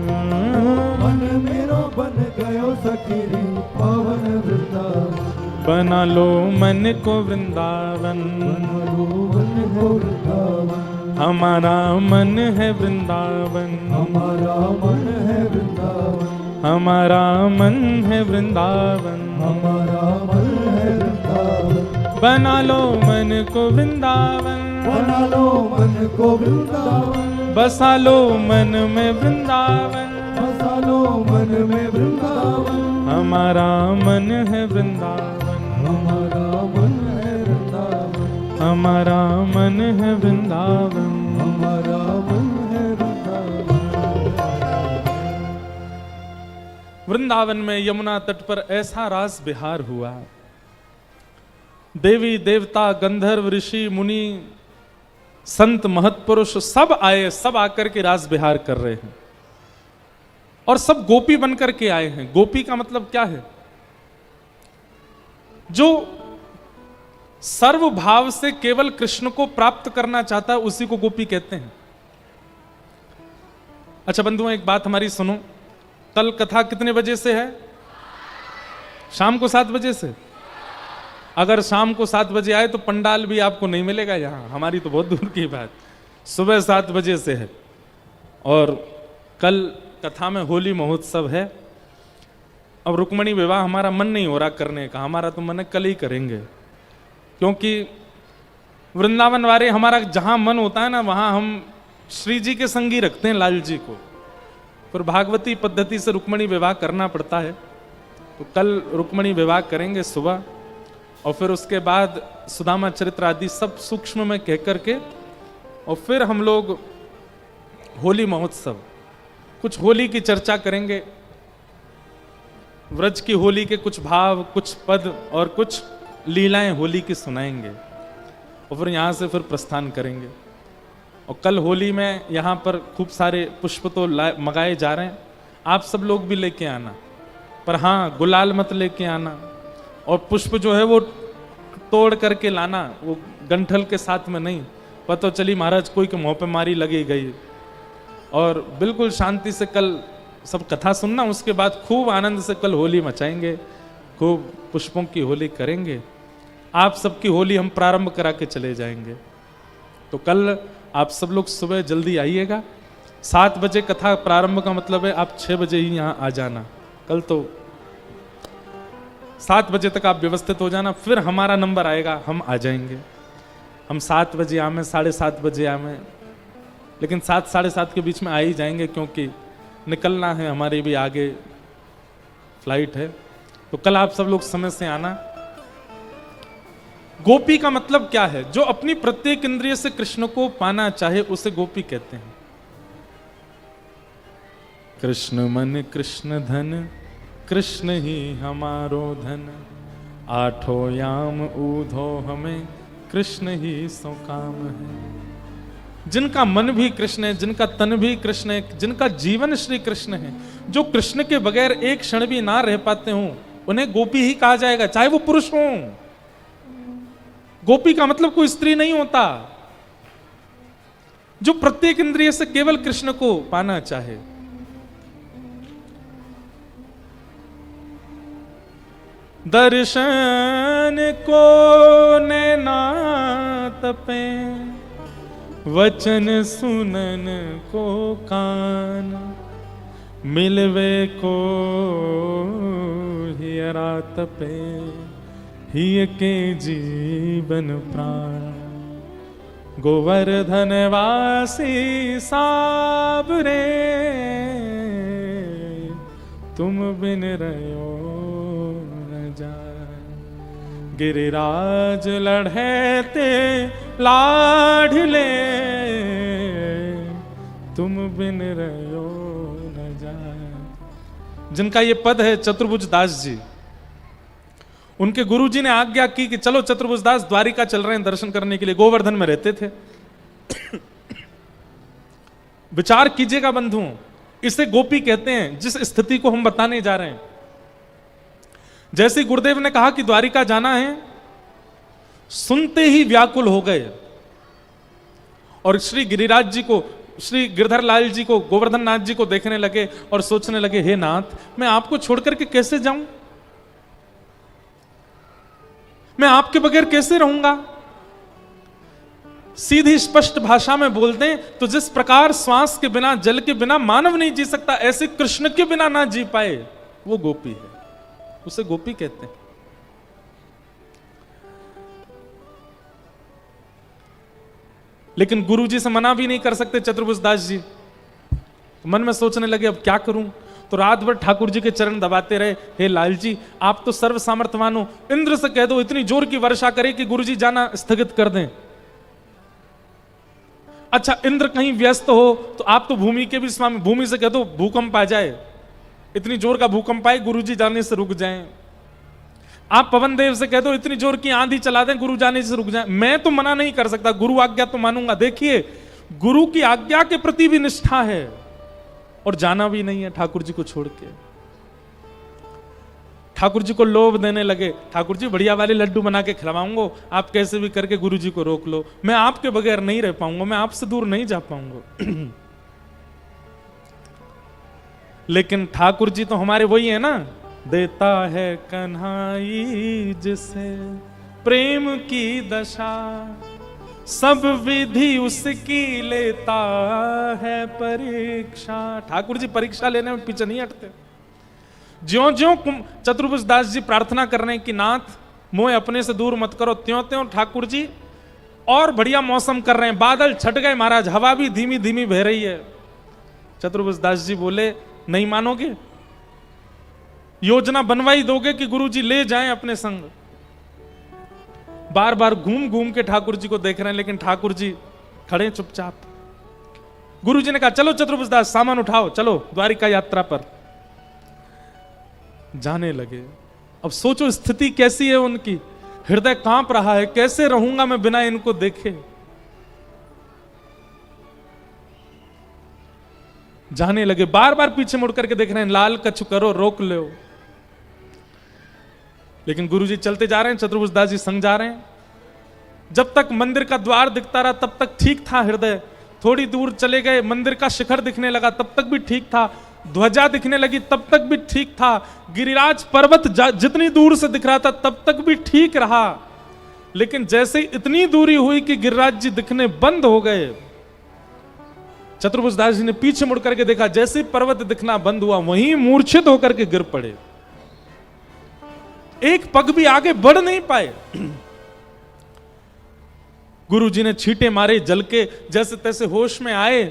मन मेरा बन गयो सखीरी पावन वृंदावन। बना लो मन को वृंदावन, बना लो मन को वृंदावन। हमारा मन है वृंदावन, हमारा मन है वृंदावन। हमारा मन है वृंदावन, हमारा मन है वृंदावन। बना लो मन को वृंदावन, बना लो मन को वृंदावन। बसा लो मन में वृंदावन, बसा लो मन में वृंदावन। हमारा मन है वृंदावन, हमारा मन है वृंदावन। हमारा मन है वृंदावन। हमारा मन है वृंदावन। वृंदावन में यमुना तट पर ऐसा रास बिहार हुआ। देवी देवता गंधर्व ऋषि मुनि संत महत्पुरुष सब आए, सब आकर के रास बिहार कर रहे हैं और सब गोपी बनकर के आए हैं। गोपी का मतलब क्या है? जो सर्व भाव से केवल कृष्ण को प्राप्त करना चाहता है उसी को गोपी कहते हैं। अच्छा बंधुओं एक बात हमारी सुनो, कल कथा कितने बजे से है? शाम को 7 बजे से। अगर शाम को 7 बजे आए तो पंडाल भी आपको नहीं मिलेगा यहां, हमारी तो बहुत दूर की बात। सुबह 7 बजे से है और कल कथा में होली महोत्सव है। अब रुक्मणी विवाह हमारा मन नहीं हो रहा करने का, हमारा तो मन है कल ही करेंगे, क्योंकि वृंदावन वाले हमारा जहां मन होता है ना वहां हम श्री जी के संगी रखते हैं, लाल जी को। फिर भागवती पद्धति से रुक्मणी विवाह करना पड़ता है, तो कल रुक्मणी विवाह करेंगे सुबह और फिर उसके बाद सुदामा चरित्र आदि सब सूक्ष्म में कह करके और फिर हम लोग होली महोत्सव, कुछ होली की चर्चा करेंगे, व्रज की होली के कुछ भाव, कुछ पद और कुछ लीलाएं होली की सुनाएंगे और फिर यहाँ से फिर प्रस्थान करेंगे। और कल होली में यहाँ पर खूब सारे पुष्प तो मंगाए जा रहे हैं, आप सब लोग भी लेके आना, पर हाँ गुलाल मत लेके आना और पुष्प जो है वो तोड़ करके लाना, वो गंठल के साथ में नहीं। पता चली महाराज कोई के मुंह पे मारी लगी गई। और बिल्कुल शांति से कल सब कथा सुनना, उसके बाद खूब आनंद से कल होली मचाएंगे, खूब पुष्पों की होली करेंगे। आप सबकी होली हम प्रारंभ करा के चले जाएंगे। तो कल आप सब लोग सुबह जल्दी आइएगा। 7 बजे कथा प्रारंभ का मतलब है आप 6 बजे ही यहाँ आ जाना। कल तो 7 बजे तक आप व्यवस्थित हो जाना, फिर हमारा नंबर आएगा, हम आ जाएंगे। हम 7 बजे आवे, 7:30 बजे आवे, लेकिन 7 साढ़े 7 के बीच में आ ही जाएंगे, क्योंकि निकलना है, हमारी भी आगे फ्लाइट है। तो कल आप सब लोग समय से आना। गोपी का मतलब क्या है? जो अपनी प्रत्येक इंद्रिय से कृष्ण को पाना चाहे उसे गोपी कहते हैं। कृष्ण मन कृष्ण धन, कृष्ण ही हमारो धन, आठों याम ऊधो हमें, कृष्ण ही सो काम है। जिनका मन भी कृष्ण है, जिनका तन भी कृष्ण है, जिनका जीवन श्री कृष्ण है, जो कृष्ण के बगैर एक क्षण भी ना रह पाते हों, उन्हें गोपी ही कहा जाएगा, चाहे वो पुरुष हों। गोपी का मतलब कोई स्त्री नहीं होता। जो प्रत्येक इंद्रिय से केवल कृष्ण को पाना चाहे। दर्शन को नैना तपे, वचन सुनन को कान, मिलवे को हियरा तपे, हिय के जीवन प्राण। गोवर्धन वासी साबरे, तुम बिन रहो न जाए। गिरिराज लढ़ते लाढ़ले, तुम बिन रहो न जाए। जिनका ये पद है चतुर्भुज दास जी, उनके गुरुजी ने आज्ञा की कि चलो चतुर्भुज दास द्वारिका चल रहे हैं दर्शन करने के लिए। गोवर्धन में रहते थे। विचार कीजिएगा बंधुओं, इसे गोपी कहते हैं जिस स्थिति को हम बताने जा रहे हैं। जैसे गुरुदेव ने कहा कि द्वारिका जाना है, सुनते ही व्याकुल हो गए और श्री गिरिराज जी को, श्री गिरधर लाल जी को, गोवर्धन नाथ जी को देखने लगे और सोचने लगे, हे नाथ, मैं आपको छोड़कर के कैसे जाऊं? मैं आपके बगैर कैसे रहूंगा? सीधी स्पष्ट भाषा में बोल दें तो जिस प्रकार श्वास के बिना, जल के बिना मानव नहीं जी सकता, ऐसे कृष्ण के बिना ना जी पाए, वो गोपी है। उसे गोपी कहते हैं। लेकिन गुरुजी से मना भी नहीं कर सकते चतुर्भुज दास जी। मन में सोचने लगे अब क्या करूं। तो रात भर ठाकुर जी के चरण दबाते रहे, हे लाल जी, आप तो सर्व सामर्थ्यवान हो, इंद्र से कह दो इतनी जोर की वर्षा करे कि गुरुजी जाना स्थगित कर दें। अच्छा, इंद्र कहीं व्यस्त हो तो आप तो भूमि के भी स्वामी, भूमि से कह दो भूकंप आ जाए, इतनी जोर का भूकंप आए गुरुजी जाने से रुक जाएं। आप पवन देव से कह दो इतनी जोर की आंधी चला दें, गुरु जाने से रुक जाएं। मैं तो मना नहीं कर सकता, गुरु आज्ञा तो मानूंगा। देखिए, गुरु की आज्ञा के प्रति भी निष्ठा है और जाना भी नहीं है ठाकुर जी को छोड़ के। ठाकुर जी को लोभ देने लगे, ठाकुर जी बढ़िया वाले लड्डू बना के खिलाऊंगा, आप कैसे भी करके गुरु जी को रोक लो, मैं आपके बगैर नहीं रह पाऊंगा, मैं आपसे दूर नहीं जा पाऊंगा। लेकिन ठाकुर जी तो हमारे वही है ना, देता है कन्हाई जिसे प्रेम की दशा, सब विधि उसकी लेता है परीक्षा। ठाकुर जी परीक्षा लेने में पीछे नहीं हटते। ज्यों ज्यों चतुर्भुज दास जी प्रार्थना कर रहे हैं कि नाथ मोह अपने से दूर मत करो, त्यों त्यों ठाकुर जी और बढ़िया मौसम कर रहे हैं। बादल छट गए महाराज, हवा भी धीमी धीमी बह रही है। चतुर्भुज दास जी बोले, नहीं मानोगे? योजना बनवाई दोगे कि गुरु जी ले जाएं अपने संग? बार बार घूम घूम के ठाकुर जी को देख रहे हैं, लेकिन ठाकुर जी खड़े चुपचाप। गुरु जी ने कहा, चलो चतुर्भुज दास सामान उठाओ, चलो द्वारिका यात्रा पर। जाने लगे। अब सोचो स्थिति कैसी है उनकी, हृदय कांप रहा है, कैसे रहूंगा मैं बिना इनको देखे। जाने लगे, बार बार पीछे मुड़ करके देख रहे हैं, लाल कछु करो, रोक लो। लेकिन गुरुजी चलते जा रहे हैं, चतुर्भुज दास जी संग जा रहे हैं। जब तक मंदिर का द्वार दिखता रहा तब तक ठीक था हृदय। थोड़ी दूर चले गए, मंदिर का शिखर दिखने लगा, तब तक भी ठीक था। ध्वजा दिखने लगी, तब तक भी ठीक था। गिरिराज पर्वत जितनी दूर से दिख रहा था तब तक भी ठीक रहा। लेकिन जैसे इतनी दूरी हुई कि गिरिराज जी दिखने बंद हो गए, चतुर्भुज दास जी ने पीछे मुड़ करके देखा, जैसे पर्वत दिखना बंद हुआ वहीं मूर्छित होकर के गिर पड़े। एक पग भी आगे बढ़ नहीं पाए। गुरुजी ने छींटे मारे जल के, जैसे तैसे होश में आए।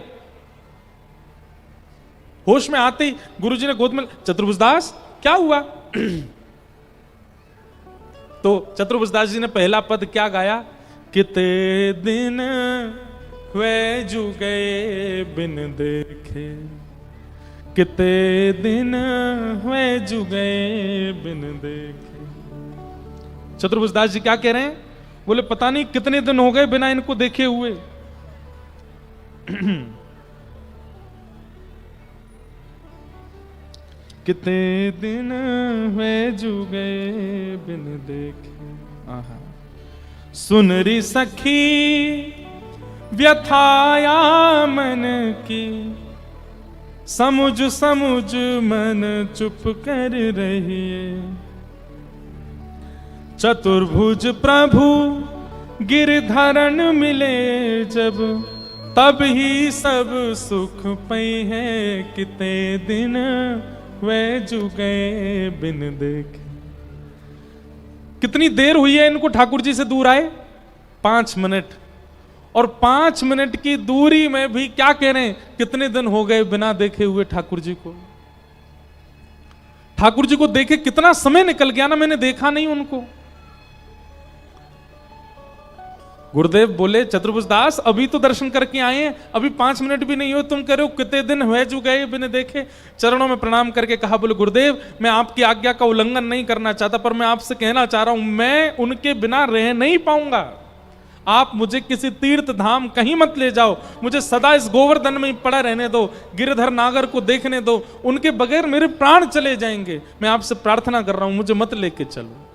होश में आते ही गुरुजी ने गोद में, चतुर्भुज दास क्या हुआ? तो चतुर्भुजदास जी ने पहला पद क्या गाया? किते दिन हुए जुगे बिन देखे, किते दिन हुए जुगे बिन देखे। चतुर्भुजदास जी क्या कह रहे हैं? बोले पता नहीं कितने दिन हो गए बिना इनको देखे हुए। कितने दिन हुए जुगे बिन देखे। आहा। सुनरी सखी व्यथाया मन की, समुझ समुझ मन चुप कर रहिए। चतुर्भुज प्रभु गिरधरण मिले जब, तब ही सब सुख पै है। कितने दिन वे जुगे बिन देखे। कितनी देर हुई है इनको ठाकुर जी से दूर आए? 5 मिनट। और 5 मिनट की दूरी में भी क्या कह रहे हैं? कितने दिन हो गए बिना देखे हुए ठाकुर जी को। ठाकुर जी को देखे कितना समय निकल गया ना, मैंने देखा नहीं उनको। गुरुदेव बोले चतुर्भुजदास अभी तो दर्शन करके आए हैं, अभी 5 मिनट भी नहीं हो, तुम कह रहे हो कितने दिन हुए जो गए बिना देखे। चरणों में प्रणाम करके कहा, बोले गुरुदेव मैं आपकी आज्ञा का उल्लंघन नहीं करना चाहता, पर मैं आपसे कहना चाह रहा हूं मैं उनके बिना रह नहीं पाऊंगा। आप मुझे किसी तीर्थ धाम कहीं मत ले जाओ, मुझे सदा इस गोवर्धन में ही पड़ा रहने दो, गिरधर नागर को देखने दो, उनके बगैर मेरे प्राण चले जाएंगे। मैं आपसे प्रार्थना कर रहा हूं मुझे मत लेके चलो।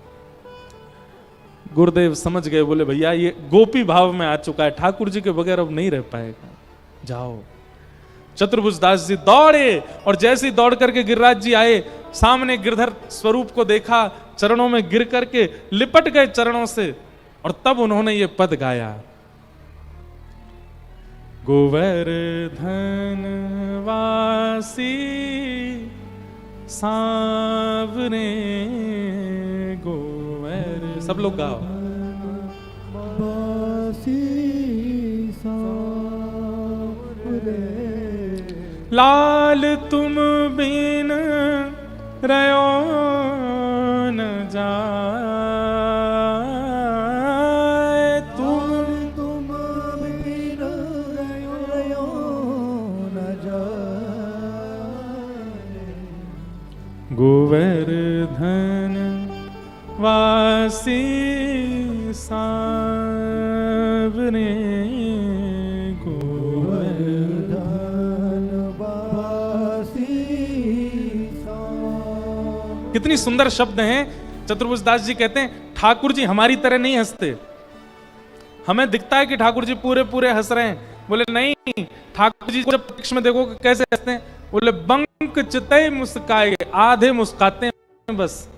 गुरुदेव समझ गए, बोले भैया ये गोपी भाव में आ चुका है, ठाकुर जी के बगैर अब नहीं रह पाएगा, जाओ। चतुर्भुजदास जी दौड़े और जैसे ही दौड़ करके गिरिराज जी आए, सामने गिरधर स्वरूप को देखा, चरणों में गिर करके लिपट गए चरणों से, और तब उन्होंने ये पद गाया। गोवर्धन वासी सांवरे गोवर। सब लोग गाओ। लाल तुम बिन रयो न जाए, तुम बिन रयो न जाए। गोवर्धन वासी सांवरे गोवर्धन वासी सांवरे। कितनी सुंदर शब्द हैं। चतुर्भुजदास जी कहते हैं ठाकुर जी हमारी तरह नहीं हंसते। हमें दिखता है कि ठाकुर जी पूरे पूरे हंस रहे हैं, बोले नहीं, ठाकुर जी जब पक्ष में देखो कैसे हंसते हैं, बोले बंक चितई मुस्काए, आधे मुस्काते हैं बस,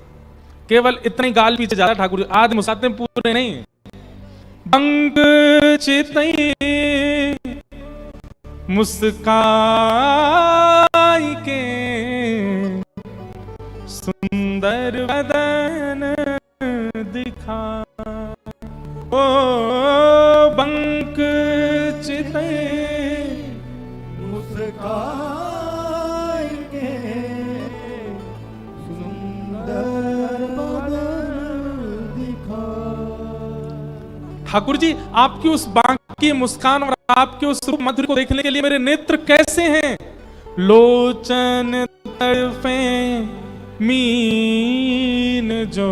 केवल इतनी गाल पीछे जाता है ठाकुर जी, आधे मुस्काते हैं पूरे नहीं। बंक चितई मुस्काई के, सुंदर बदन दिखा। ओ बंक चितई मुस्काई के, सुंदर बदन दिखा। ठाकुर जी आपकी उस बांकी मुस्कान और आपके उस रूप मधुर को देखने के लिए मेरे नेत्र कैसे हैं? लोचन तड़फे मीन जो,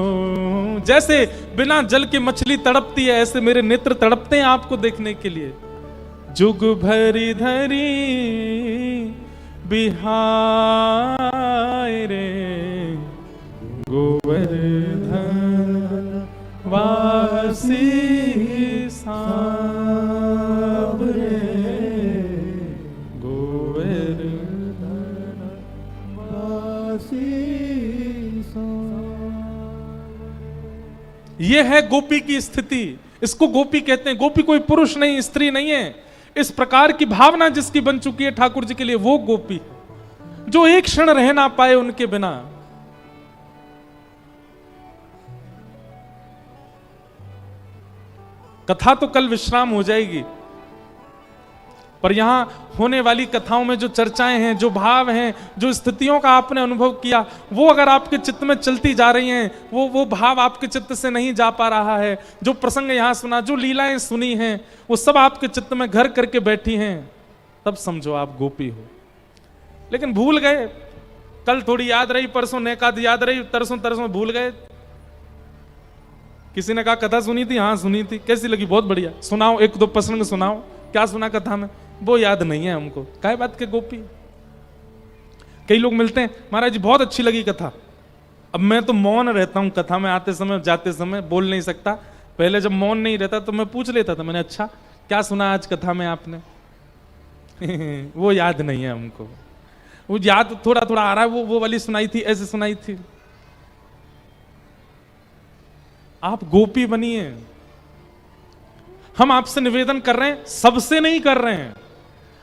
जैसे बिना जल की मछली तड़पती है, ऐसे मेरे नेत्र तड़पते हैं आपको देखने के लिए। जुग भरी धरी बिहाय रे गोवर्धन वासी सांवरे गोवर्धन वासी। यह है गोपी की स्थिति, इसको गोपी कहते हैं। गोपी कोई पुरुष नहीं, स्त्री नहीं है। इस प्रकार की भावना जिसकी बन चुकी है ठाकुर जी के लिए, वो गोपी जो एक क्षण रह ना पाए उनके बिना। कथा तो कल विश्राम हो जाएगी, पर यहाँ होने वाली कथाओं में जो चर्चाएं हैं, जो भाव हैं, जो स्थितियों का आपने अनुभव किया, वो अगर आपके चित्त में चलती जा रही हैं, वो भाव आपके चित्त से नहीं जा पा रहा है, जो प्रसंग यहाँ सुना, जो लीलाएं सुनी हैं, वो सब आपके चित्त में घर करके बैठी हैं, तब समझो आप गोपी हो। लेकिन भूल गए, कल थोड़ी याद रही, परसों नेकाद याद रही, तरसों तरसों भूल गए। किसी ने कहा कथा सुनी थी, हाँ सुनी थी, कैसी लगी? बहुत बढ़िया, सुनाओ, एक दो प्रसंग सुनाओ, क्या सुना कथा में? वो याद नहीं है हमको। काय बात के गोपी? कई लोग मिलते हैं, महाराज जी बहुत अच्छी लगी कथा। अब मैं तो मौन रहता हूं कथा में, आते समय जाते समय बोल नहीं सकता। पहले जब मौन नहीं रहता तो मैं पूछ लेता था, मैंने अच्छा क्या सुना आज कथा में आपने? वो याद नहीं है हमको। वो याद थोड़ा थोड़ा आ रहा है, वो वाली सुनाई थी, ऐसे सुनाई थी। आप गोपी बनिए। हम आपसे निवेदन कर रहे हैं, सबसे नहीं कर रहे हैं।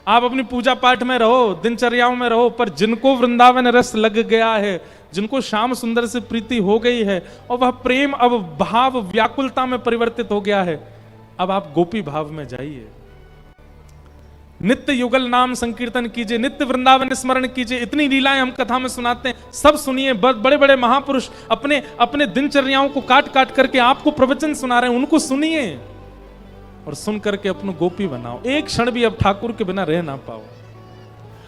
आप अपनी पूजा पाठ में रहो, दिनचर्याओं में रहो, पर जिनको वृंदावन रस लग गया है, जिनको श्याम सुंदर से प्रीति हो गई है और वह प्रेम अब भाव व्याकुलता में परिवर्तित हो गया है, अब आप गोपी भाव में जाइए। नित्य युगल नाम संकीर्तन कीजिए, नित्य वृंदावन स्मरण कीजिए। इतनी लीलाएं हम कथा में सुनाते हैं, सब सुनिए। बड़े बड़े महापुरुष अपने अपने दिनचर्याओं को काट काट करके आपको प्रवचन सुना रहे हैं, उनको सुनिए और सुन करके अपने गोपी बनाओ। एक क्षण भी अब ठाकुर के बिना रह ना पाओ।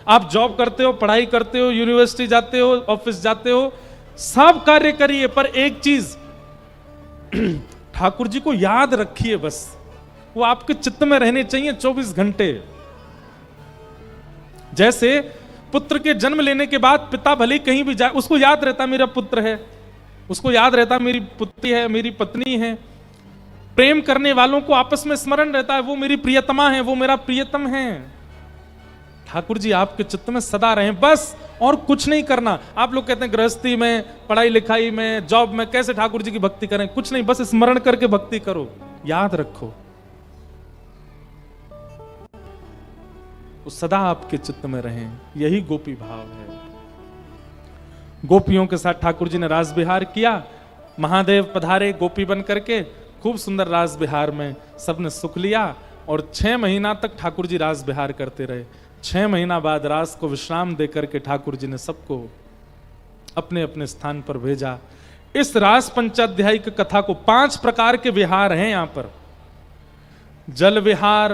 आप जॉब करते हो, पढ़ाई करते हो, यूनिवर्सिटी जाते हो, ऑफिस जाते हो, सब कार्य करिए, पर एक चीज ठाकुर जी को याद रखिए बस। वो आपके चित्त में रहने चाहिए 24 घंटे। जैसे पुत्र के जन्म लेने के बाद पिता भले कहीं भी जाए, उसको याद रहता मेरा पुत्र है, उसको याद रहता मेरी पुत्री है, मेरी पत्नी है। प्रेम करने वालों को आपस में स्मरण रहता है, वो मेरी प्रियतमा है, वो मेरा प्रियतम है। ठाकुर जी आपके चित्त में सदा रहें बस, और कुछ नहीं करना। आप लोग कहते हैं गृहस्थी में, पढ़ाई लिखाई में, जॉब में कैसे ठाकुर जी की भक्ति करें? कुछ नहीं, बस स्मरण करके भक्ति करो, याद रखो, वो सदा आपके चित्त में रहें। यही गोपी भाव है। गोपियों के साथ ठाकुर जी ने रास विहार किया। महादेव पधारे गोपी बन करके, खूब सुंदर रास विहार में सबने सुख लिया। और 6 महीना तक ठाकुर जी रास विहार करते रहे। 6 महीना बाद रास को विश्राम देकर के ठाकुर जी ने सबको अपने अपने स्थान पर भेजा। इस रास पंचाध्यायी की कथा को 5 प्रकार के विहार हैं यहां पर। जल विहार,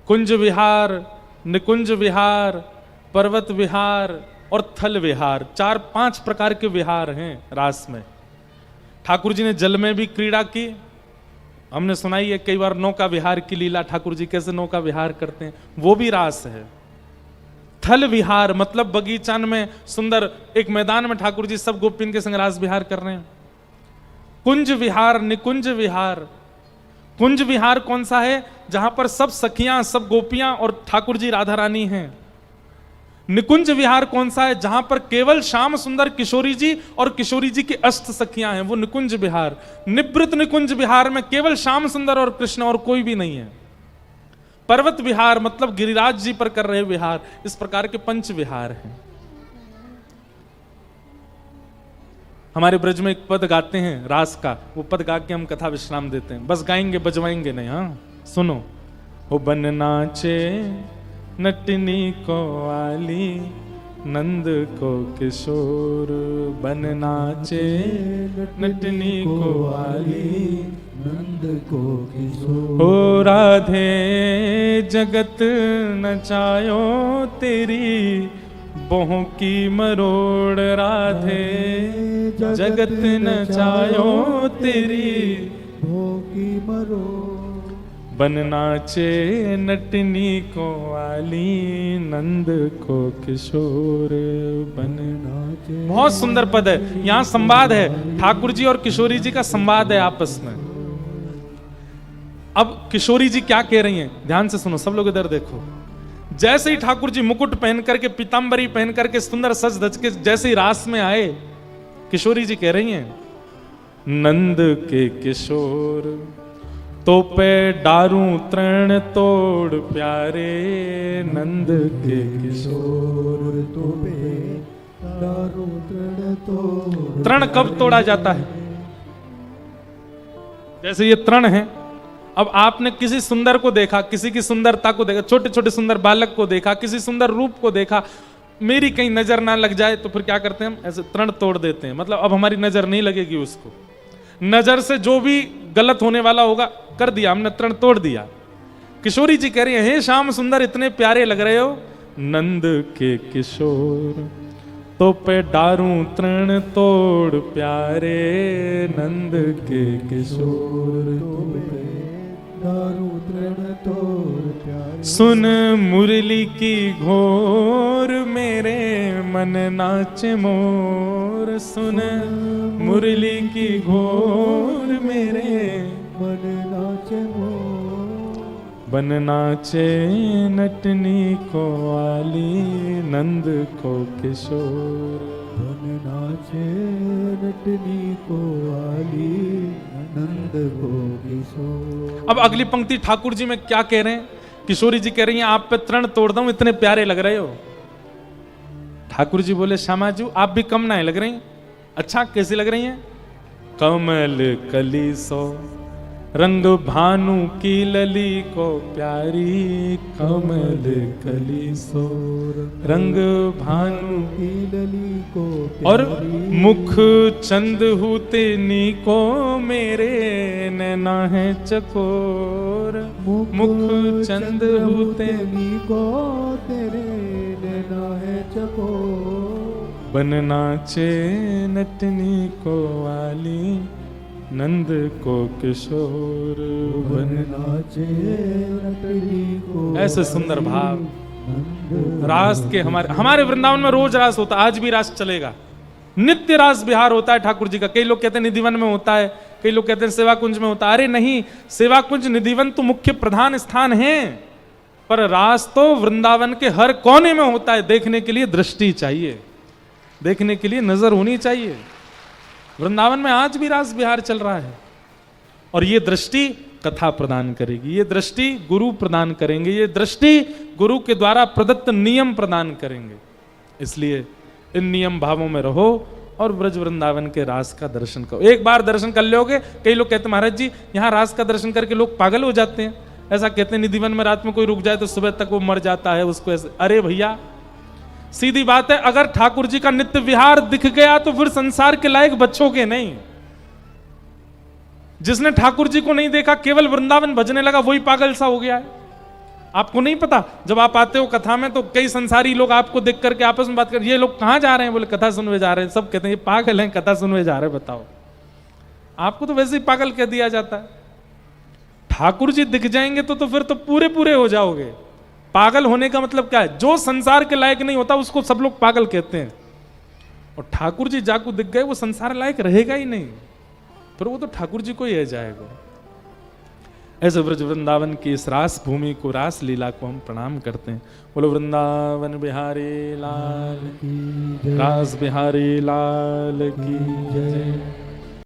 कुंज विहार, निकुंज विहार, पर्वत विहार और थल विहार। 4-5 प्रकार के विहार हैं रास में। ठाकुर जी ने जल में भी क्रीड़ा की। हमने सुनाई है कई बार नौका विहार की लीला, ठाकुर जी कैसे नौका विहार करते हैं, वो भी रास है। थल विहार मतलब बगीचान में सुंदर एक मैदान में ठाकुर जी सब गोपिन के संग रास विहार कर रहे हैं। कुंज विहार, निकुंज विहार। कुंज विहार कौन सा है? जहां पर सब सखियां, सब गोपियां और ठाकुर जी राधा रानी हैं। निकुंज विहार कौन सा है? जहां पर केवल श्याम सुंदर किशोरी जी और किशोरी जी की अष्ट सखियां हैं, वो निकुंज विहार। निवृत्त निकुंज विहार में केवल श्याम सुंदर और कृष्ण और कोई भी नहीं है। पर्वत विहार मतलब गिरिराज जी पर कर रहे विहार। इस प्रकार के 5 विहार हैं। हमारे ब्रज में एक पद गाते हैं रास का, वो पद गा के हम कथा विश्राम देते हैं। बस गाएंगे, बजवाएंगे नहीं। हाँ सुनो। हो बन नाचे नटनी को आली, नंद को किशोर। बन नाचे नटनी को आली, नंद को किशोर। हो राधे जगत नचायो तेरी, बोहों की मरोड़। राधे जगत नचायो तेरी, बोहों की मरोड़। बन नाचे नटनी को आली, नंद को किशोर। बन नाचे। बहुत सुंदर पद है। यहाँ संवाद है, ठाकुर जी और किशोरी जी का संवाद है आपस में। अब किशोरी जी क्या कह रही हैं, ध्यान से सुनो, सब लोग इधर देखो। जैसे ही ठाकुर जी मुकुट पहन करके, पीतांबरी पहन करके, सुंदर सज धज के जैसे ही रास में आए, किशोरी जी कह रही हैं, नंद के किशोर तो पे डारू तृण तोड़ प्यारे। नंद के किशोर तो पे डारू तृण तोड़। तृण कब तोड़ा जाता है? जैसे ये तृण है, अब आपने किसी सुंदर को देखा, किसी की सुंदरता को देखा, छोटे छोटे सुंदर बालक को देखा, किसी सुंदर रूप को देखा, मेरी कहीं नजर ना लग जाए तो फिर क्या करते हैं हम? ऐसे तरण तोड़ देते हैं। मतलब अब हमारी नजर नहीं लगेगी उसको। नजर से जो भी गलत होने वाला होगा कर दिया हमने, तरण तोड़ दिया। किशोरी जी कह रही है, हे श्याम सुंदर इतने प्यारे लग रहे हो, नंद के किशोर तो पे डारूं तृण तोड़ प्यारे, नंद के किशोर दारू तृण तोड़ प्यारे। सुन मुरली की घोर मेरे मन नाचे मोर, सुन मुरली की घोर मेरे मन नाचे मोर। बन नाचे नटनी को आली, नंद को किशोर। बन नाचे नटनी को आली, नंद को किशोर। अब अगली पंक्ति ठाकुर जी में क्या कह रहे हैं? किशोरी जी कह रही हैं, आप पे तृण तोड़ दूं, इतने प्यारे लग रहे हो। ठाकुर जी बोले, श्यामा जी आप भी कम ना लग रही। अच्छा कैसी लग रही हैं? कमल कली सो रंग भानु की लली को प्यारी, कमल कली सो रंग भानु की लली को और प्यारी। मुख चंद हुते नी को मेरे, नैना है चकोर। मुख चंद हुते नी को तेरे, नैना है चकोर। बन नाचे नटनी को वाली, नंद को किशोर। बन नाचे नटनी को ऐसे सुंदर भाव नंद। रास के हमारे वृंदावन में रोज रास होता है, आज भी रास चलेगा। नित्य रास विहार होता है ठाकुर जी का। कई लोग कहते हैं निधिवन में होता है, कई लोग कहते हैं सेवा कुंज में होता है। अरे नहीं, सेवा कुंज निधिवन तो मुख्य प्रधान स्थान है, पर रास तो वृंदावन के हर कोने में होता है। देखने के लिए दृष्टि चाहिए, देखने के लिए नजर होनी चाहिए। वृंदावन में आज भी रास विहार चल रहा है, और ये दृष्टि कथा प्रदान करेगी, ये दृष्टि गुरु प्रदान करेंगे, ये दृष्टि गुरु के द्वारा प्रदत्त नियम प्रदान करेंगे। इसलिए इन नियम भावों में रहो और ब्रज वृंदावन के रास का दर्शन करो। एक बार दर्शन कर लोगे, कई लोग कहते हैं महाराज जी यहाँ रास का दर्शन करके लोग पागल हो जाते हैं, ऐसा कहते हैं निधिवन में रात में कोई रुक जाए तो सुबह तक वो मर जाता है उसको ऐसे। अरे भैया सीधी बात है, अगर ठाकुर जी का नित्य विहार दिख गया तो फिर संसार के लायक बच्चोगे नहीं। जिसने ठाकुर जी को नहीं देखा, केवल वृंदावन भजने लगा, वही पागल सा हो गया है। आपको नहीं पता, जब आप आते हो कथा में तो कई संसारी लोग आपको देख करके आपस में बात कर, ये लोग कहां जा रहे हैं? बोले कथा सुनने जा रहे हैं। सब कहते हैं ये पागल हैं, कथा सुनने जा रहे हैं। बताओ, आपको तो वैसे ही पागल कह दिया जाता है। ठाकुर जी दिख जाएंगे तो फिर तो पूरे पूरे हो जाओगे। पागल होने का मतलब क्या है? जो संसार के लायक नहीं होता उसको सब लोग पागल कहते हैं, और ठाकुर जी जाको दिख गए वो संसार लायक रहेगा ही नहीं, फिर वो तो ठाकुर जी को ही रह जाएगा। ऐसे ब्रज वृंदावन की इस रास भूमि को, रास लीला को हम प्रणाम करते हैं। बोलो वृंदावन बिहारी लाल की, रास बिहारी लाल की जय।